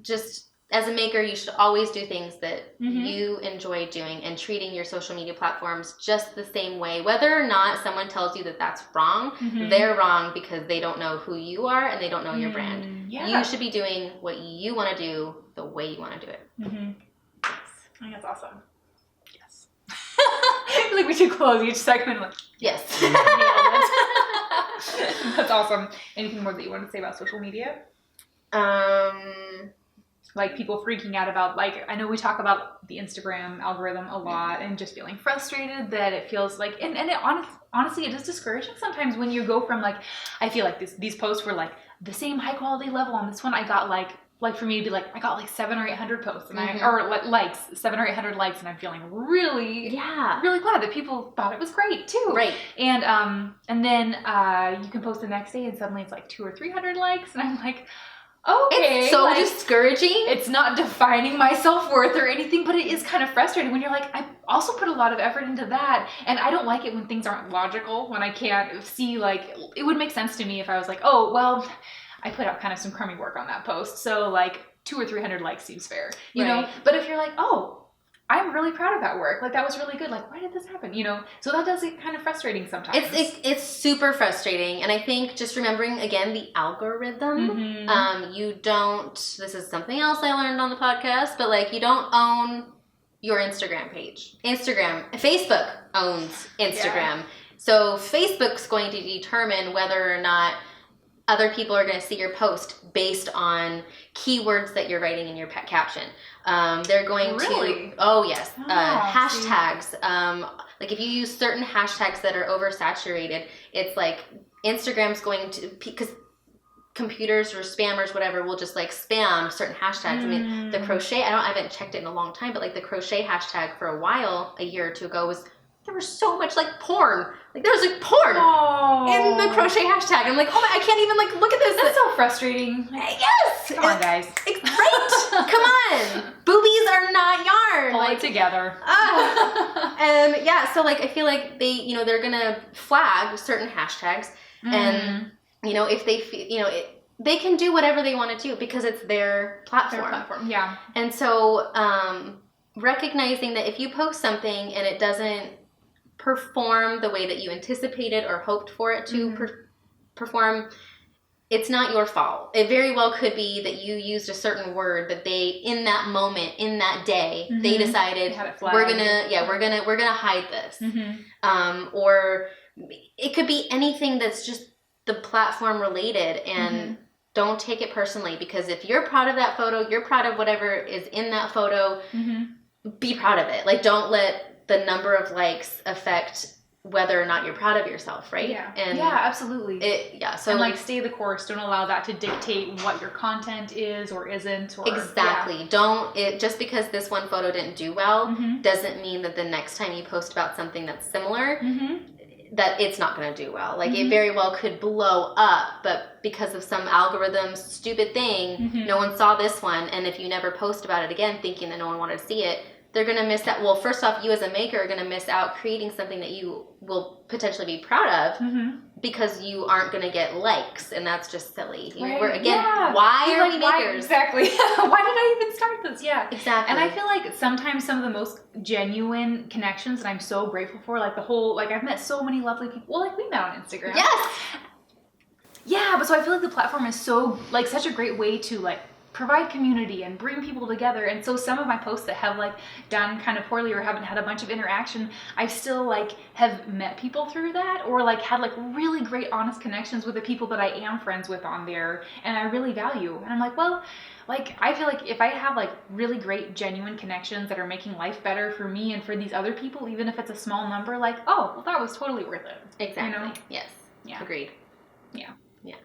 Speaker 2: just as a maker, you should always do things that you enjoy doing, and treating your social media platforms just the same way. Whether or not someone tells you that that's wrong, they're wrong because they don't know who you are and they don't know your brand. You should be doing what you want to do the way you want to do it.
Speaker 1: Yes. I think that's awesome. I feel like we should close each segment with
Speaker 2: yes.
Speaker 1: That's awesome. Anything more that you want to say about social media? Like people freaking out about, like, I know we talk about the Instagram algorithm a lot and just feeling frustrated that it feels like, and honestly, it is discouraging sometimes when you go from like, I feel like these posts were like the same high quality level on this one. I got like for me to be like, I got like 700 or 800 posts and likes, 700 or 800 likes, and I'm feeling really glad that people thought it was great too.
Speaker 2: Right.
Speaker 1: And then you can post the next day and suddenly it's like 200 or 300 likes, and I'm like, okay.
Speaker 2: It's so discouraging.
Speaker 1: It's not defining my self-worth or anything, but it is kind of frustrating when you're like, I also put a lot of effort into that, and I don't like it when things aren't logical, when I can't see, like, it would make sense to me if I was like, oh, well, I put out kind of some crummy work on that post, so like 200 or 300 likes seems fair, you know? But if you're like, oh, I'm really proud of that work, like that was really good, like why did this happen, you know? So that does get kind of frustrating sometimes.
Speaker 2: It's super frustrating, and I think just remembering again the algorithm, you don't, this is something else I learned on the podcast, but like you don't own your Instagram page. Facebook owns Instagram. So Facebook's going to determine whether or not other people are going to see your post based on keywords that you're writing in your caption. They're going to, hashtags. Like if you use certain hashtags that are oversaturated, it's like Instagram's going to, because computers or spammers, whatever, will just like spam certain hashtags. I mean, the crochet, I haven't checked it in a long time, but like the crochet hashtag for a while, a year or two ago, there was so much like porn. Like there was like porn in the crochet hashtag. I'm like, oh my, I can't even like look at this.
Speaker 1: That's so frustrating.
Speaker 2: Yes.
Speaker 1: Come on, guys.
Speaker 2: Right. Come on. Boobies are not yarn.
Speaker 1: Pull it together.
Speaker 2: And yeah, so like I feel like they, you know, they're gonna flag certain hashtags, and you know if they feel, you know, they can do whatever they want to do because it's their platform.
Speaker 1: Yeah.
Speaker 2: And so recognizing that if you post something and it doesn't perform the way that you anticipated or hoped for it to perform, it's not your fault. It very well could be that you used a certain word that they, in that moment, in that day, they decided we're gonna hide this. Or it could be anything that's just the platform related, and don't take it personally, because if you're proud of that photo, you're proud of whatever is in that photo, be proud of it. Like don't let the number of likes affect whether or not you're proud of yourself, right?
Speaker 1: Yeah.
Speaker 2: And
Speaker 1: absolutely.
Speaker 2: So
Speaker 1: and like stay the course. Don't allow that to dictate what your content is or isn't. Or,
Speaker 2: exactly. Just because this one photo didn't do well doesn't mean that the next time you post about something that's similar, that it's not going to do well. Like it very well could blow up, but because of some algorithm stupid thing, no one saw this one, and if you never post about it again thinking that no one wanted to see it, they're going to miss out. Well, first off, you as a maker are going to miss out creating something that you will potentially be proud of because you aren't going to get likes, and that's just silly.
Speaker 1: Right.
Speaker 2: Why are we makers?
Speaker 1: Exactly. Why did I even start this? Yeah.
Speaker 2: Exactly.
Speaker 1: And I feel like sometimes some of the most genuine connections that I'm so grateful for, like the whole, like I've met so many lovely people. Well, like we met on Instagram.
Speaker 2: Yes.
Speaker 1: Yeah, but so I feel like the platform is so, like, such a great way to, like, provide community and bring people together. And so some of my posts that have, like, done kind of poorly or haven't had a bunch of interaction, I still, like, have met people through that, or, like, had, like, really great honest connections with the people that I am friends with on there and I really value. And I'm like, well, like, I feel like if I have, like, really great genuine connections that are making life better for me and for these other people, even if it's a small number, like, oh, well, that was totally worth it.
Speaker 2: Exactly.
Speaker 1: You know?
Speaker 2: Yes.
Speaker 1: Yeah.
Speaker 2: Agreed.
Speaker 1: Yeah.
Speaker 2: Yeah.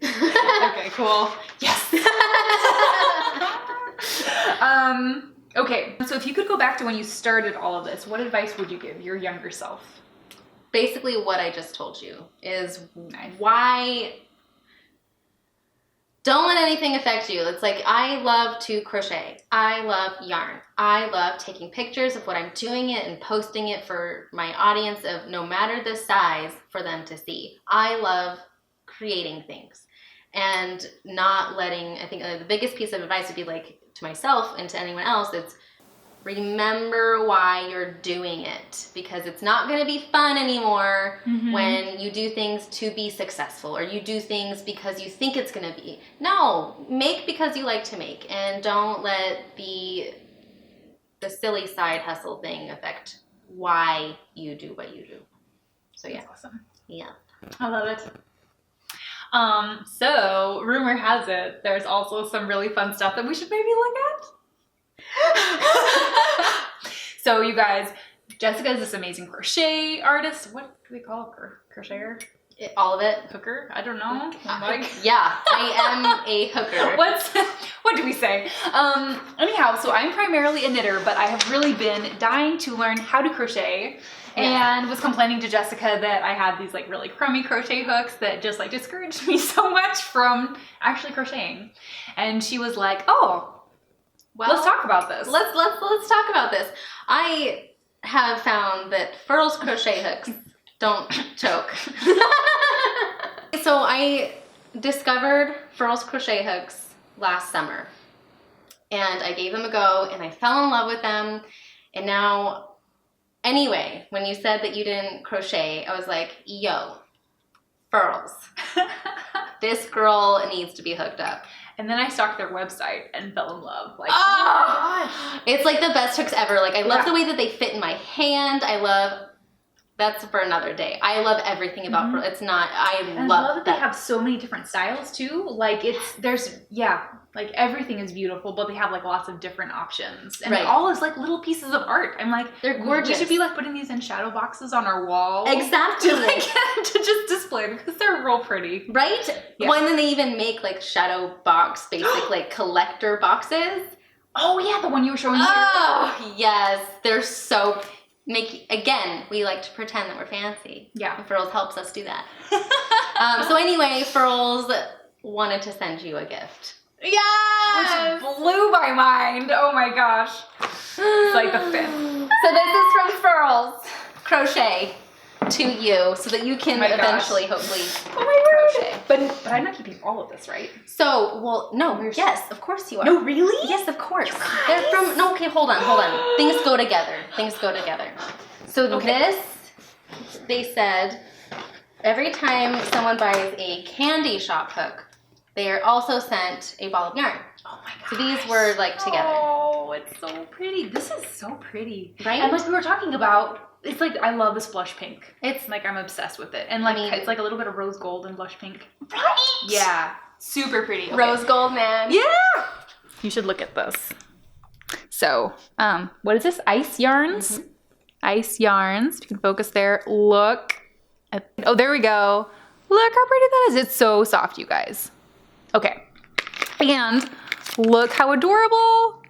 Speaker 1: Okay, cool. Yes. Okay, so if you could go back to when you started all of this, what advice would you give your younger self?
Speaker 2: Basically what I just told you is
Speaker 1: Nice.
Speaker 2: why don't let anything affect you. It's like, I love to crochet. I love yarn. I love taking pictures of what I'm doing it and posting it for my audience of no matter the size for them to see. I love creating things and not letting, I think the biggest piece of advice would be like to myself and to anyone else, it's remember why you're doing it, because it's not going to be fun anymore when you do things to be successful or you do things because you think it's going to be. No, make because you like to make, and don't let the silly side hustle thing affect why you do what you do. So yeah.
Speaker 1: That's awesome.
Speaker 2: Yeah.
Speaker 1: I love it. So rumor has it there's also some really fun stuff that we should maybe look at. So you guys, Jessica is this amazing crochet artist. What do we call her? Crochet-er?
Speaker 2: All of it.
Speaker 1: Hooker? I don't know. Like,
Speaker 2: Yeah, I am a hooker.
Speaker 1: What do we say? Anyhow, so I'm primarily a knitter, but I have really been dying to learn how to crochet. And was complaining to Jessica that I had these like really crummy crochet hooks that just like discouraged me so much from actually crocheting. And she was like, "Oh, well, let's talk about this.
Speaker 2: Let's talk about this." I have found that Furls crochet hooks don't choke. So I discovered Furls crochet hooks last summer, and I gave them a go, and I fell in love with them, and now. Anyway, when you said that you didn't crochet, I was like, yo, Furls. This girl needs to be hooked up.
Speaker 1: And then I stalked their website and fell in love. Like, oh my gosh.
Speaker 2: It's like the best hooks ever. Like, I love the way that they fit in my hand. That's for another day. I love everything about Furls. It's not,
Speaker 1: I love that they have so many different styles too. Like like everything is beautiful, but they have like lots of different options. And it all is like little pieces of art. I'm like,
Speaker 2: they're gorgeous.
Speaker 1: We should be like putting these in shadow boxes on our wall.
Speaker 2: Exactly.
Speaker 1: To just display them because they're real pretty.
Speaker 2: Right?
Speaker 1: Yeah.
Speaker 2: Well, and then they even make like shadow box, basic like collector boxes.
Speaker 1: Oh yeah, the one you were showing me.
Speaker 2: Oh, yes. They're so... Again, we like to pretend that we're fancy.
Speaker 1: Yeah.
Speaker 2: And Furls helps us do that. So anyway, Furls wanted to send you a gift.
Speaker 1: Yes! Which blew my mind. Oh my gosh. It's like the fifth.
Speaker 2: So this is from Furls Crochet to you so that you can eventually hopefully crochet.
Speaker 1: But I'm not keeping all of this, right?
Speaker 2: So, well, no, yes, of course you are.
Speaker 1: No, really?
Speaker 2: Yes, of course. They're from, no, okay, hold on. Things go together. So this, they said, every time someone buys a candy shop hook, they are also sent a ball of yarn.
Speaker 1: Oh my gosh.
Speaker 2: So these were like together.
Speaker 1: Oh, it's so pretty. This is so pretty.
Speaker 2: Right?
Speaker 1: And like we were talking about, it's like, I love this blush pink. It's like, I'm obsessed with it. And like, it's like a little bit of rose gold and blush pink.
Speaker 2: Right?
Speaker 1: Yeah. Super pretty. Okay.
Speaker 2: Rose gold, man.
Speaker 1: Yeah. You should look at this. So, what is this? Ice yarns? Ice yarns. You can focus there. Look. Oh, there we go. Look how pretty that is. It's so soft, you guys. Okay. And look how adorable.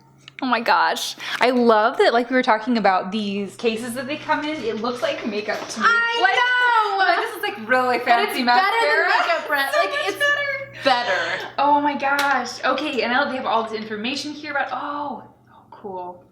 Speaker 1: Oh my gosh. I love that, like we were talking about these cases that they come in. It looks like makeup to me.
Speaker 2: I know!
Speaker 1: Like, this is like really fancy mascara.
Speaker 2: Better than makeup, Brett.
Speaker 1: So
Speaker 2: like, it's better.
Speaker 1: Oh my gosh. Okay, and now they have all this information here about, oh cool.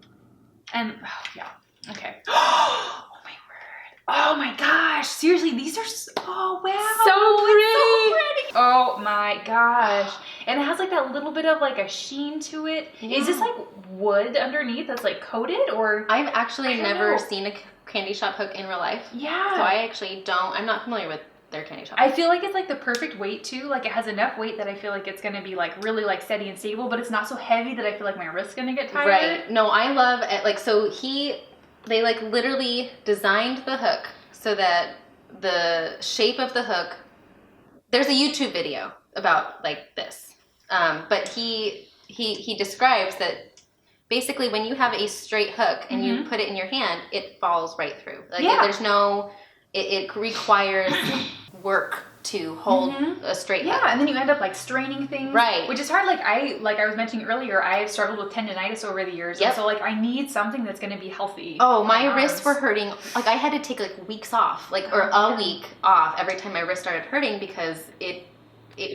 Speaker 1: And, yeah. Okay. Oh my word. Oh my gosh. Seriously, these are oh wow. So pretty. Oh my gosh. And it has like that little bit of like a sheen to it. Yeah. Is this like wood underneath that's like coated, or?
Speaker 2: I've actually never seen a candy shop hook in real life.
Speaker 1: Yeah.
Speaker 2: So I actually I'm not familiar with their candy shop.
Speaker 1: I feel like it's like the perfect weight too. Like it has enough weight that I feel like it's gonna be like really like steady and stable, but it's not so heavy that I feel like my wrist's gonna get tired.
Speaker 2: Right. No, I love it. Like, so they like literally designed the hook so that the shape of the hook, there's a YouTube video about like this. But he describes that basically when you have a straight hook and you put it in your hand, it falls right through. Like there's no, it requires work to hold a straight hook.
Speaker 1: Yeah, and then you end up like straining things.
Speaker 2: Right.
Speaker 1: Which is hard. Like I was mentioning earlier, I've struggled with tendonitis over the years.
Speaker 2: Yep.
Speaker 1: And so like I need something that's going to be healthy.
Speaker 2: Oh, my wrists were hurting. Like I had to take like weeks off, like or a week off every time my wrist started hurting because it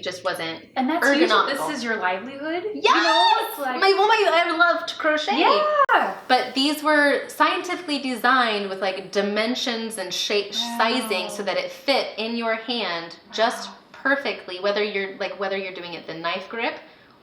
Speaker 2: just wasn't
Speaker 1: and that's
Speaker 2: ergonomical.
Speaker 1: This is your livelihood.
Speaker 2: Yes!
Speaker 1: You know, it's like
Speaker 2: I loved crochet.
Speaker 1: Yeah.
Speaker 2: But these were scientifically designed with like dimensions and shape sizing so that it fit in your hand just perfectly, whether you're doing it the knife grip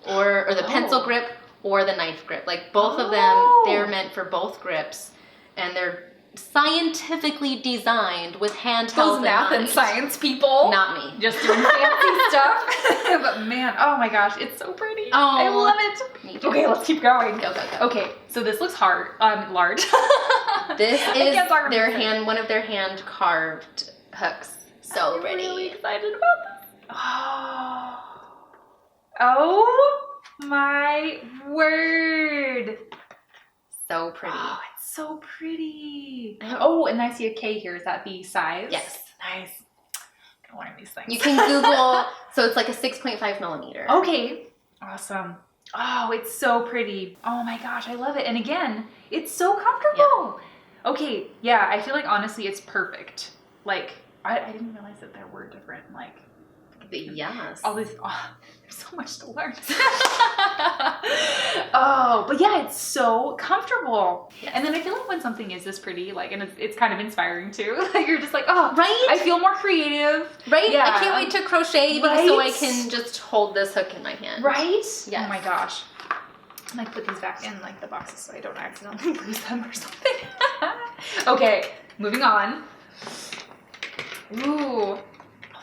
Speaker 2: or the pencil grip or the knife grip. Like both of them, they're meant for both grips, and they're scientifically designed with handheld.
Speaker 1: Those math and science people.
Speaker 2: Not me.
Speaker 1: Just doing fancy stuff. But man, oh my gosh, it's so pretty.
Speaker 2: Oh,
Speaker 1: I love it.
Speaker 2: Me too.
Speaker 1: Okay, let's keep going.
Speaker 2: Go.
Speaker 1: Okay, so this looks large.
Speaker 2: This is one of their hand carved hooks. So
Speaker 1: I'm
Speaker 2: pretty.
Speaker 1: really excited about this. Oh my word.
Speaker 2: So pretty.
Speaker 1: Oh, it's so pretty. Oh, and I see a K here. Is that the size?
Speaker 2: Yes.
Speaker 1: Nice. Got one of these things.
Speaker 2: You can Google, so it's like a 6.5 millimeter.
Speaker 1: Okay. Awesome. Oh, it's so pretty. Oh my gosh, I love it. And again, it's so comfortable. Yep. Okay, yeah, I feel like honestly it's perfect. Like, I didn't realize that there were different, like,
Speaker 2: yes.
Speaker 1: all these, there's so much to learn. Oh, but yeah, it's so comfortable. Yes. And then I feel like when something is this pretty, like, and it's kind of inspiring too. Like, you're just like, oh,
Speaker 2: right?
Speaker 1: I feel more creative.
Speaker 2: Right?
Speaker 1: Yeah.
Speaker 2: I can't wait to crochet so I can just hold this hook in my hand.
Speaker 1: Right?
Speaker 2: Yes.
Speaker 1: Oh my gosh. I might put these back in like the boxes so I don't accidentally lose them or something. Okay, moving on. Ooh.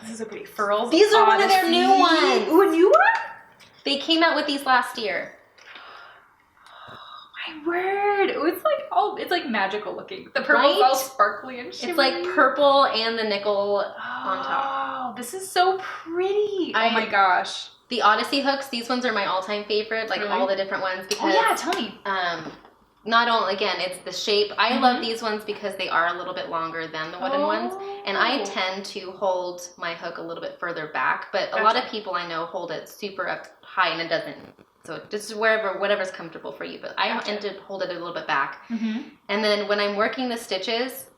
Speaker 1: This is a pretty furls.
Speaker 2: These are
Speaker 1: Odyssey.
Speaker 2: one of their new ones.
Speaker 1: Ooh, a new one?
Speaker 2: They came out with these last year.
Speaker 1: Oh my word. Ooh, it's like magical looking. The purple's all sparkly and shimmery.
Speaker 2: It's like purple and the nickel on top.
Speaker 1: Oh, this is so pretty. Oh my gosh.
Speaker 2: The Odyssey hooks, these ones are my all-time favorite, like all the different ones because
Speaker 1: tell me.
Speaker 2: Not only, again, it's the shape. I love these ones because they are a little bit longer than the wooden ones. And I tend to hold my hook a little bit further back. But a lot of people I know hold it super up high and it doesn't. So just whatever's comfortable for you. But I tend to hold it a little bit back. And then when I'm working the stitches,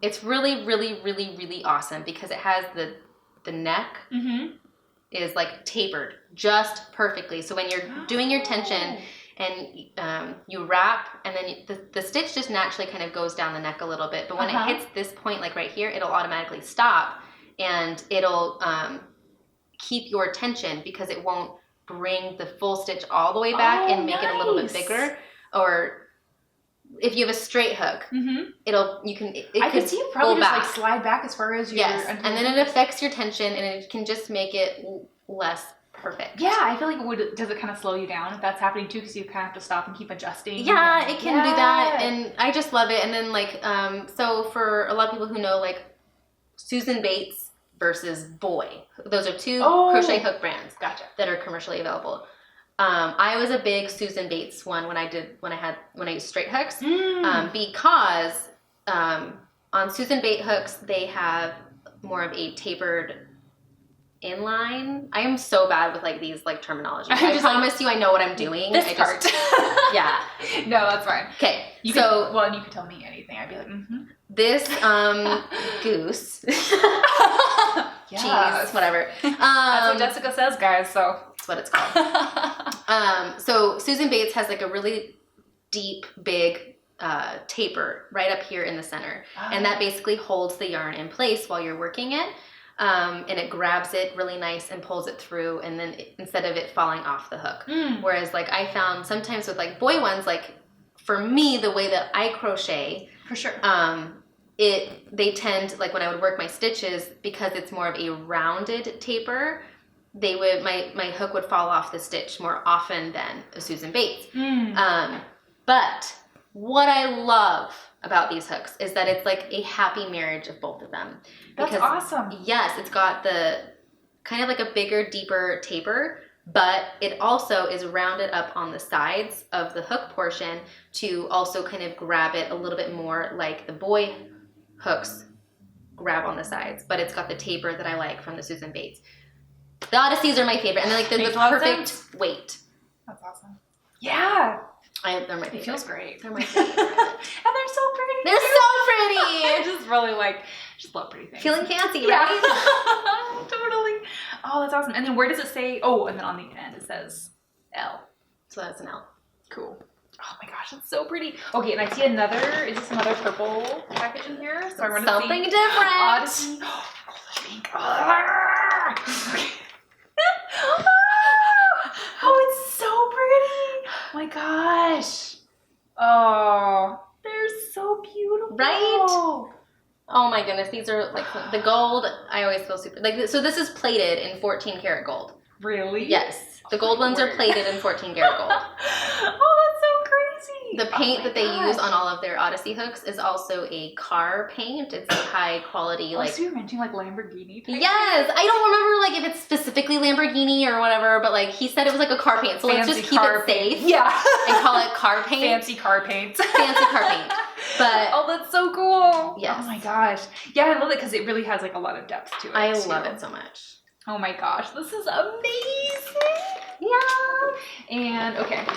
Speaker 2: it's really, really, really, really awesome because it has the neck is like tapered just perfectly. So when you're doing your tension and you wrap, and then the stitch just naturally kind of goes down the neck a little bit. But when it hits this point, like right here, it'll automatically stop, and it'll keep your tension because it won't bring the full stitch all the way back and make it a little bit bigger. Or if you have a straight hook, I
Speaker 1: could see you probably just like slide back as far as your
Speaker 2: and then it affects your tension, and it can just make it less perfect.
Speaker 1: Yeah, I feel like does it kind of slow you down if that's happening too, because you kind of have to stop and keep adjusting?
Speaker 2: Yeah, it can do that, and I just love it. And then like, so for a lot of people who know, like Susan Bates versus Boy, those are two crochet hook brands that are commercially available. I was a big Susan Bates one when I used straight hooks, because on Susan Bates hooks they have more of a tapered inline. I am so bad with like these like terminology. I promise you I know what I'm doing.
Speaker 1: This part.
Speaker 2: Yeah.
Speaker 1: No, that's fine.
Speaker 2: Okay.
Speaker 1: You could tell me anything. I'd be like,
Speaker 2: This goose.
Speaker 1: Yes.
Speaker 2: Cheese, whatever.
Speaker 1: That's what Jessica says, guys, so
Speaker 2: that's what it's called. So Susan Bates has like a really deep, big taper right up here in the center. And that basically holds the yarn in place while you're working it. And it grabs it really nice and pulls it through, and then instead of it falling off the hook. Whereas like I found sometimes with like Boy ones, like for me, the way that I crochet,
Speaker 1: for sure,
Speaker 2: they tend, like when I would work my stitches, because it's more of a rounded taper, my hook would fall off the stitch more often than a Susan Bates. But what I love about these hooks is that it's like a happy marriage of both of them.
Speaker 1: That's awesome.
Speaker 2: Yes, it's got the kind of like a bigger, deeper taper, but it also is rounded up on the sides of the hook portion to also kind of grab it a little bit more like the boy hooks grab on the sides, but it's got the taper that I like from the Susan Bates. The Odysseys are my favorite, and they're like the perfect weight.
Speaker 1: That's awesome. Yeah.
Speaker 2: They're my favorite.
Speaker 1: It feels great.
Speaker 2: They're my favorite.
Speaker 1: And they're so pretty.
Speaker 2: They're so pretty.
Speaker 1: I just really just love pretty things.
Speaker 2: Feeling fancy,
Speaker 1: yeah.
Speaker 2: right?
Speaker 1: Totally. Oh, that's awesome. And then where does it say? Oh, and then on the end it says L.
Speaker 2: So that's an L.
Speaker 1: Cool. Oh my gosh, it's so pretty. Okay, and I see is this another purple package in here? So I want to
Speaker 2: something
Speaker 1: see
Speaker 2: different.
Speaker 1: Odyssey. Oh, pink. Okay. Oh, it's so pretty. Oh my gosh. Oh, they're so beautiful.
Speaker 2: Right? Oh my goodness, these are like the gold. I always feel super like so. This is plated in 14 karat gold.
Speaker 1: Really?
Speaker 2: Yes, the gold ones are plated in 14 karat gold.
Speaker 1: Oh, that's so crazy.
Speaker 2: The paint that they use on all of their Odyssey hooks is also a car paint. It's a high quality
Speaker 1: So you're mentioning like Lamborghini paint?
Speaker 2: Yes, I don't remember like if it's specifically Lamborghini or whatever, but like he said it was like a car paint. So let's just keep it safe.
Speaker 1: Yeah.
Speaker 2: And call it car paint.
Speaker 1: Fancy car paint.
Speaker 2: Fancy car paint. But
Speaker 1: oh, that's so cool.
Speaker 2: Yes.
Speaker 1: Oh my gosh. Yeah, I love it because it really has like a lot of depth to it.
Speaker 2: I love it so much.
Speaker 1: Oh my gosh, this is amazing.
Speaker 2: Yeah.
Speaker 1: And okay. I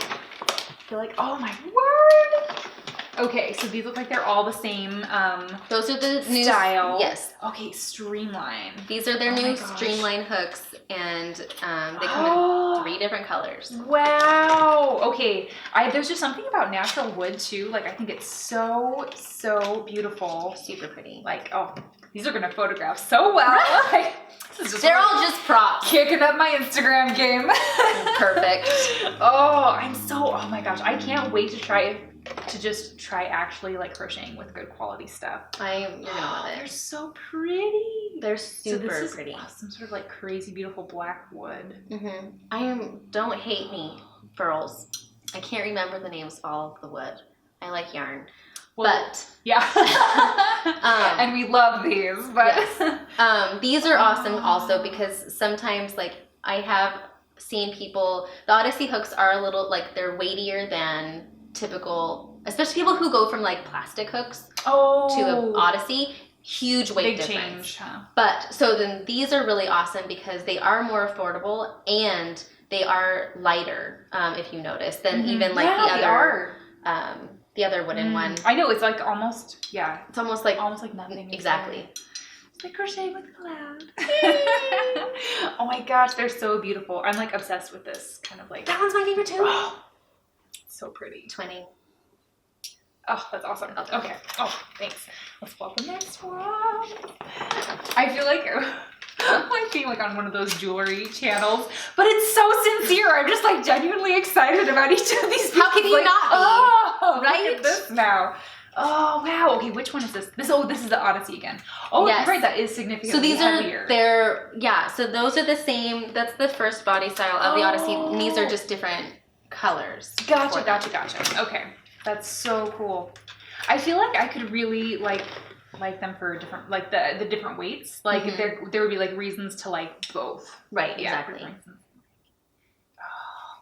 Speaker 1: feel like, oh my word. Okay, so these look like they're all the same
Speaker 2: Those are the new
Speaker 1: style.
Speaker 2: Yes.
Speaker 1: Okay, Streamline.
Speaker 2: These are their new Streamline hooks, and they come in 3 different colors.
Speaker 1: Wow. Okay. There's just something about natural wood too. Like I think it's so beautiful.
Speaker 2: Super pretty.
Speaker 1: Like, oh, these are gonna photograph so well. Like,
Speaker 2: they're all just props.
Speaker 1: Kicking up my Instagram game.
Speaker 2: Perfect.
Speaker 1: Oh my gosh, I can't wait to try actually like crocheting with good quality stuff.
Speaker 2: You're gonna love it.
Speaker 1: They're so pretty.
Speaker 2: They're super
Speaker 1: so this
Speaker 2: pretty.
Speaker 1: Is some sort of like crazy beautiful black wood.
Speaker 2: Don't hate me, furls. I can't remember the names of all of the wood. I like yarn.
Speaker 1: Well,
Speaker 2: but
Speaker 1: yeah. And we love these. But
Speaker 2: yes. These are awesome also because sometimes like I have seen people, the Odyssey hooks are a little like they're weightier than typical, especially people who go from like plastic hooks to an Odyssey. Huge weight difference.
Speaker 1: Big change, huh?
Speaker 2: But so then these are really awesome because they are more affordable and they are lighter, if you notice, than even like the other wooden one.
Speaker 1: I know, it's like almost,
Speaker 2: it's almost like
Speaker 1: nothing.
Speaker 2: Exactly.
Speaker 1: It's like crochet with cloud. Oh my gosh, they're so beautiful. I'm like obsessed with this kind of like.
Speaker 2: That one's my favorite too.
Speaker 1: Oh, so pretty.
Speaker 2: 20.
Speaker 1: Oh, that's awesome. Okay. Oh, thanks. Let's pull up the next one. I feel like I'm being like on one of those jewelry channels, but it's so sincere. I'm just like genuinely excited about each of these.
Speaker 2: How can you not be?
Speaker 1: Oh,
Speaker 2: right?
Speaker 1: Look at this now. Oh wow. Okay, which one is this? This is the Odyssey again. Oh, yes. Right. That is significantly
Speaker 2: so these
Speaker 1: heavier.
Speaker 2: So those are the same. That's the first body style of the Odyssey. And these are just different colors.
Speaker 1: Gotcha. Okay. That's so cool. I feel like I could really like them for different, like the different weights. Like there would be like reasons to like both.
Speaker 2: Right, exactly.
Speaker 1: Oh,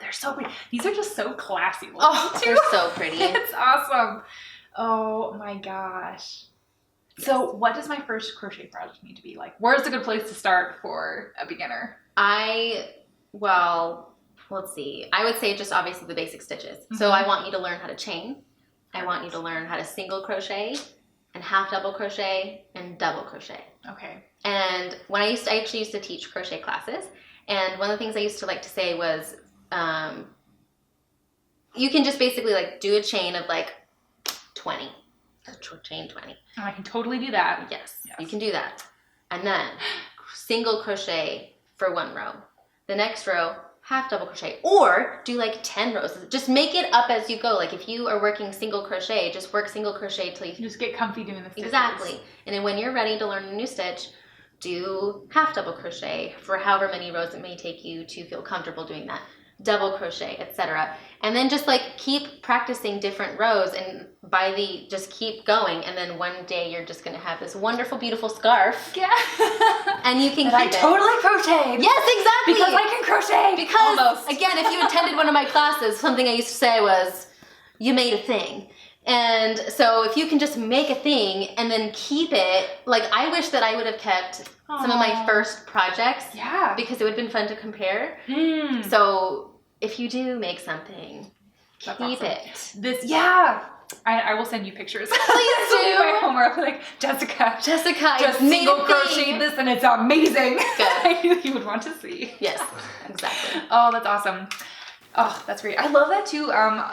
Speaker 1: they're so pretty. These are just so classy looking too.
Speaker 2: They're so pretty.
Speaker 1: It's awesome. Oh my gosh. Yes. So what does my first crochet project need to be like? Where's a good place to start for a beginner?
Speaker 2: Let's see. I would say just obviously the basic stitches. So I want you to learn how to chain. I want you to learn how to single crochet and half double crochet and double crochet.
Speaker 1: Okay.
Speaker 2: And when I actually used to teach crochet classes, and one of the things I used to like to say was, you can just basically like do a chain of like 20. Chain 20.
Speaker 1: Oh, I can totally do that.
Speaker 2: Yes, you can do that. And then single crochet for one row. The next row, half double crochet, or do like 10 rows. Just make it up as you go. Like if you are working single crochet, just work single crochet till you
Speaker 1: just get comfy doing the stitches.
Speaker 2: Exactly. And then when you're ready to learn a new stitch, do half double crochet for however many rows it may take you to feel comfortable doing that. Double crochet, etc. And then just like keep practicing different rows, and just keep going, and then one day you're just gonna have this wonderful, beautiful scarf.
Speaker 1: Yeah.
Speaker 2: And you can keep
Speaker 1: I
Speaker 2: it.
Speaker 1: totally crochet.
Speaker 2: Yes, exactly.
Speaker 1: Because I can crochet.
Speaker 2: Because
Speaker 1: almost.
Speaker 2: Again, if you attended one of my classes, something I used to say was, you made a thing. And so if you can just make a thing and then keep it, like I wish that I would have kept some of my first projects.
Speaker 1: Yeah.
Speaker 2: Because it would have been fun to compare.
Speaker 1: Mm.
Speaker 2: So if you do make something,
Speaker 1: That's
Speaker 2: keep
Speaker 1: awesome. it. I will send you pictures.
Speaker 2: Please do.
Speaker 1: My homework, like, Jessica just
Speaker 2: made
Speaker 1: single
Speaker 2: a thing.
Speaker 1: crocheted this and it's amazing.
Speaker 2: Good.
Speaker 1: I knew you would want to see.
Speaker 2: Yes, exactly.
Speaker 1: Oh, that's awesome. Oh, that's great. I love that too.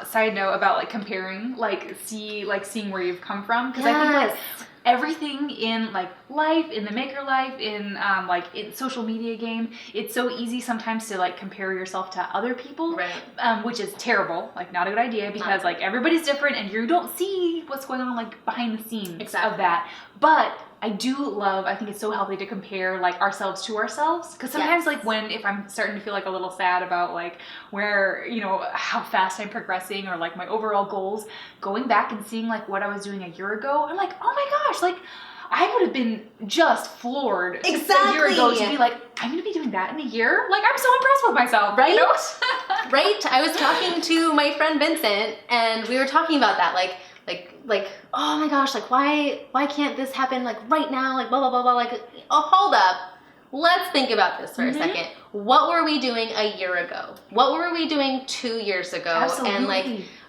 Speaker 1: Side note about like comparing, seeing where you've come from, because I think like everything in like life, in the maker life, in in social media game, it's so easy sometimes to like compare yourself to other people,
Speaker 2: right?
Speaker 1: Which is terrible. Like not a good idea, because like everybody's different and you don't see what's going on like behind the scenes of that. But I think it's so healthy to compare like ourselves to ourselves, because sometimes like if I'm starting to feel like a little sad about like where, how fast I'm progressing or like my overall goals, going back and seeing like what I was doing a year ago, I'm like, oh my gosh, like I would have been just floored a year ago to be like, I'm going to be doing that in a year? Like, I'm so impressed with myself.
Speaker 2: Right? Right? I was talking to my friend Vincent, and we were talking about that, like, oh my gosh, like, why can't this happen, like, right now, like, blah, blah, blah, blah, like, oh, hold up. Let's think about this for a second. What were we doing a year ago? What were we doing 2 years ago?
Speaker 1: Absolutely.
Speaker 2: And, like,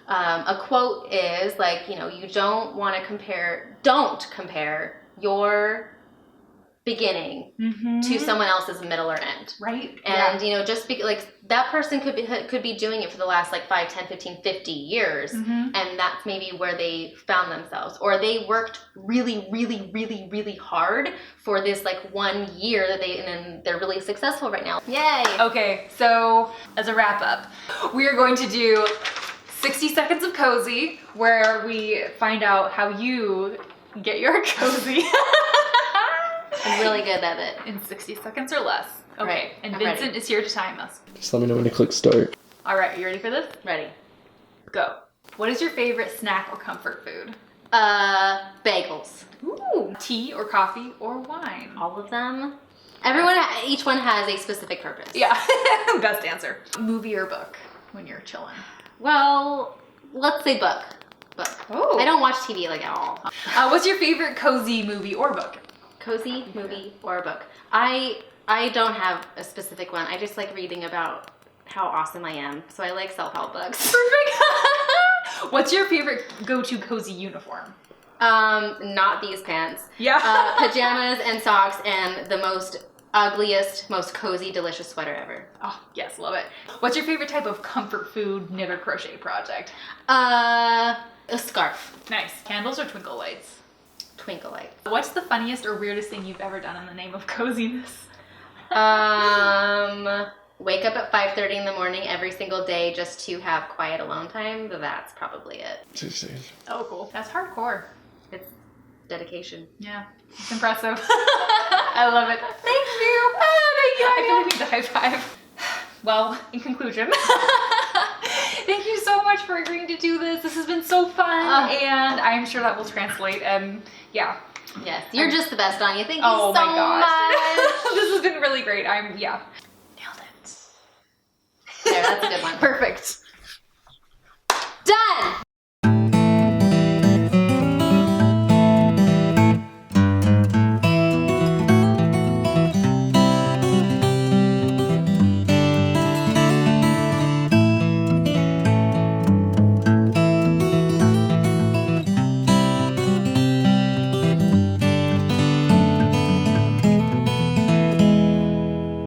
Speaker 2: a quote is, like, you don't want to compare your beginning to someone else's middle or end.
Speaker 1: Right.
Speaker 2: And, just like that person could be doing it for the last like 5, 10, 15, 50 years. And that's maybe where they found themselves, or they worked really, really, really, really hard for this like 1 year and then they're really successful right now. Yay.
Speaker 1: Okay. So as a wrap up, we are going to do 60 seconds of cozy, where we find out how you get your cozy.
Speaker 2: I'm really good at it.
Speaker 1: In 60 seconds or less. Okay.
Speaker 2: Right.
Speaker 1: And
Speaker 2: I'm
Speaker 1: Vincent
Speaker 2: ready.
Speaker 1: is here to time us.
Speaker 3: Just let me know when to click start.
Speaker 1: All right. You ready for this?
Speaker 2: Ready.
Speaker 1: Go. What is your favorite snack or comfort food?
Speaker 2: Bagels.
Speaker 1: Ooh. Tea or coffee or wine?
Speaker 2: All of them. Each one has a specific purpose.
Speaker 1: Yeah. Best answer. Movie or book when you're chilling?
Speaker 2: Well, let's say book.
Speaker 1: Oh.
Speaker 2: I don't watch TV like at all.
Speaker 1: What's your favorite cozy movie or book?
Speaker 2: Cozy movie or book. I don't have a specific one. I just like reading about how awesome I am. So I like self-help books.
Speaker 1: Perfect. What's your favorite go-to cozy uniform?
Speaker 2: Not these pants.
Speaker 1: Yeah.
Speaker 2: Pajamas and socks and the most ugliest, most cozy, delicious sweater ever.
Speaker 1: Oh, yes, love it. What's your favorite type of comfort food knit or crochet project?
Speaker 2: A scarf.
Speaker 1: Nice. Candles or twinkle lights?
Speaker 2: Twinkle lights.
Speaker 1: What's the funniest or weirdest thing you've ever done in the name of coziness?
Speaker 2: Wake up at 5:30 in the morning every single day just to have quiet alone time. That's probably it.
Speaker 1: Oh, cool. That's hardcore.
Speaker 2: It's dedication.
Speaker 1: Yeah, it's impressive. I love it. Thank you. Thank you. I feel like we need to high five. Well, in conclusion, thank you so much for agreeing to do this. This has been so fun, and I'm sure that will translate. And yeah.
Speaker 2: Yes, you're just the best, Anja. Thank you
Speaker 1: Oh
Speaker 2: so
Speaker 1: my gosh.
Speaker 2: much.
Speaker 1: This has been really great. Nailed it.
Speaker 2: There, that's a good one.
Speaker 1: Perfect.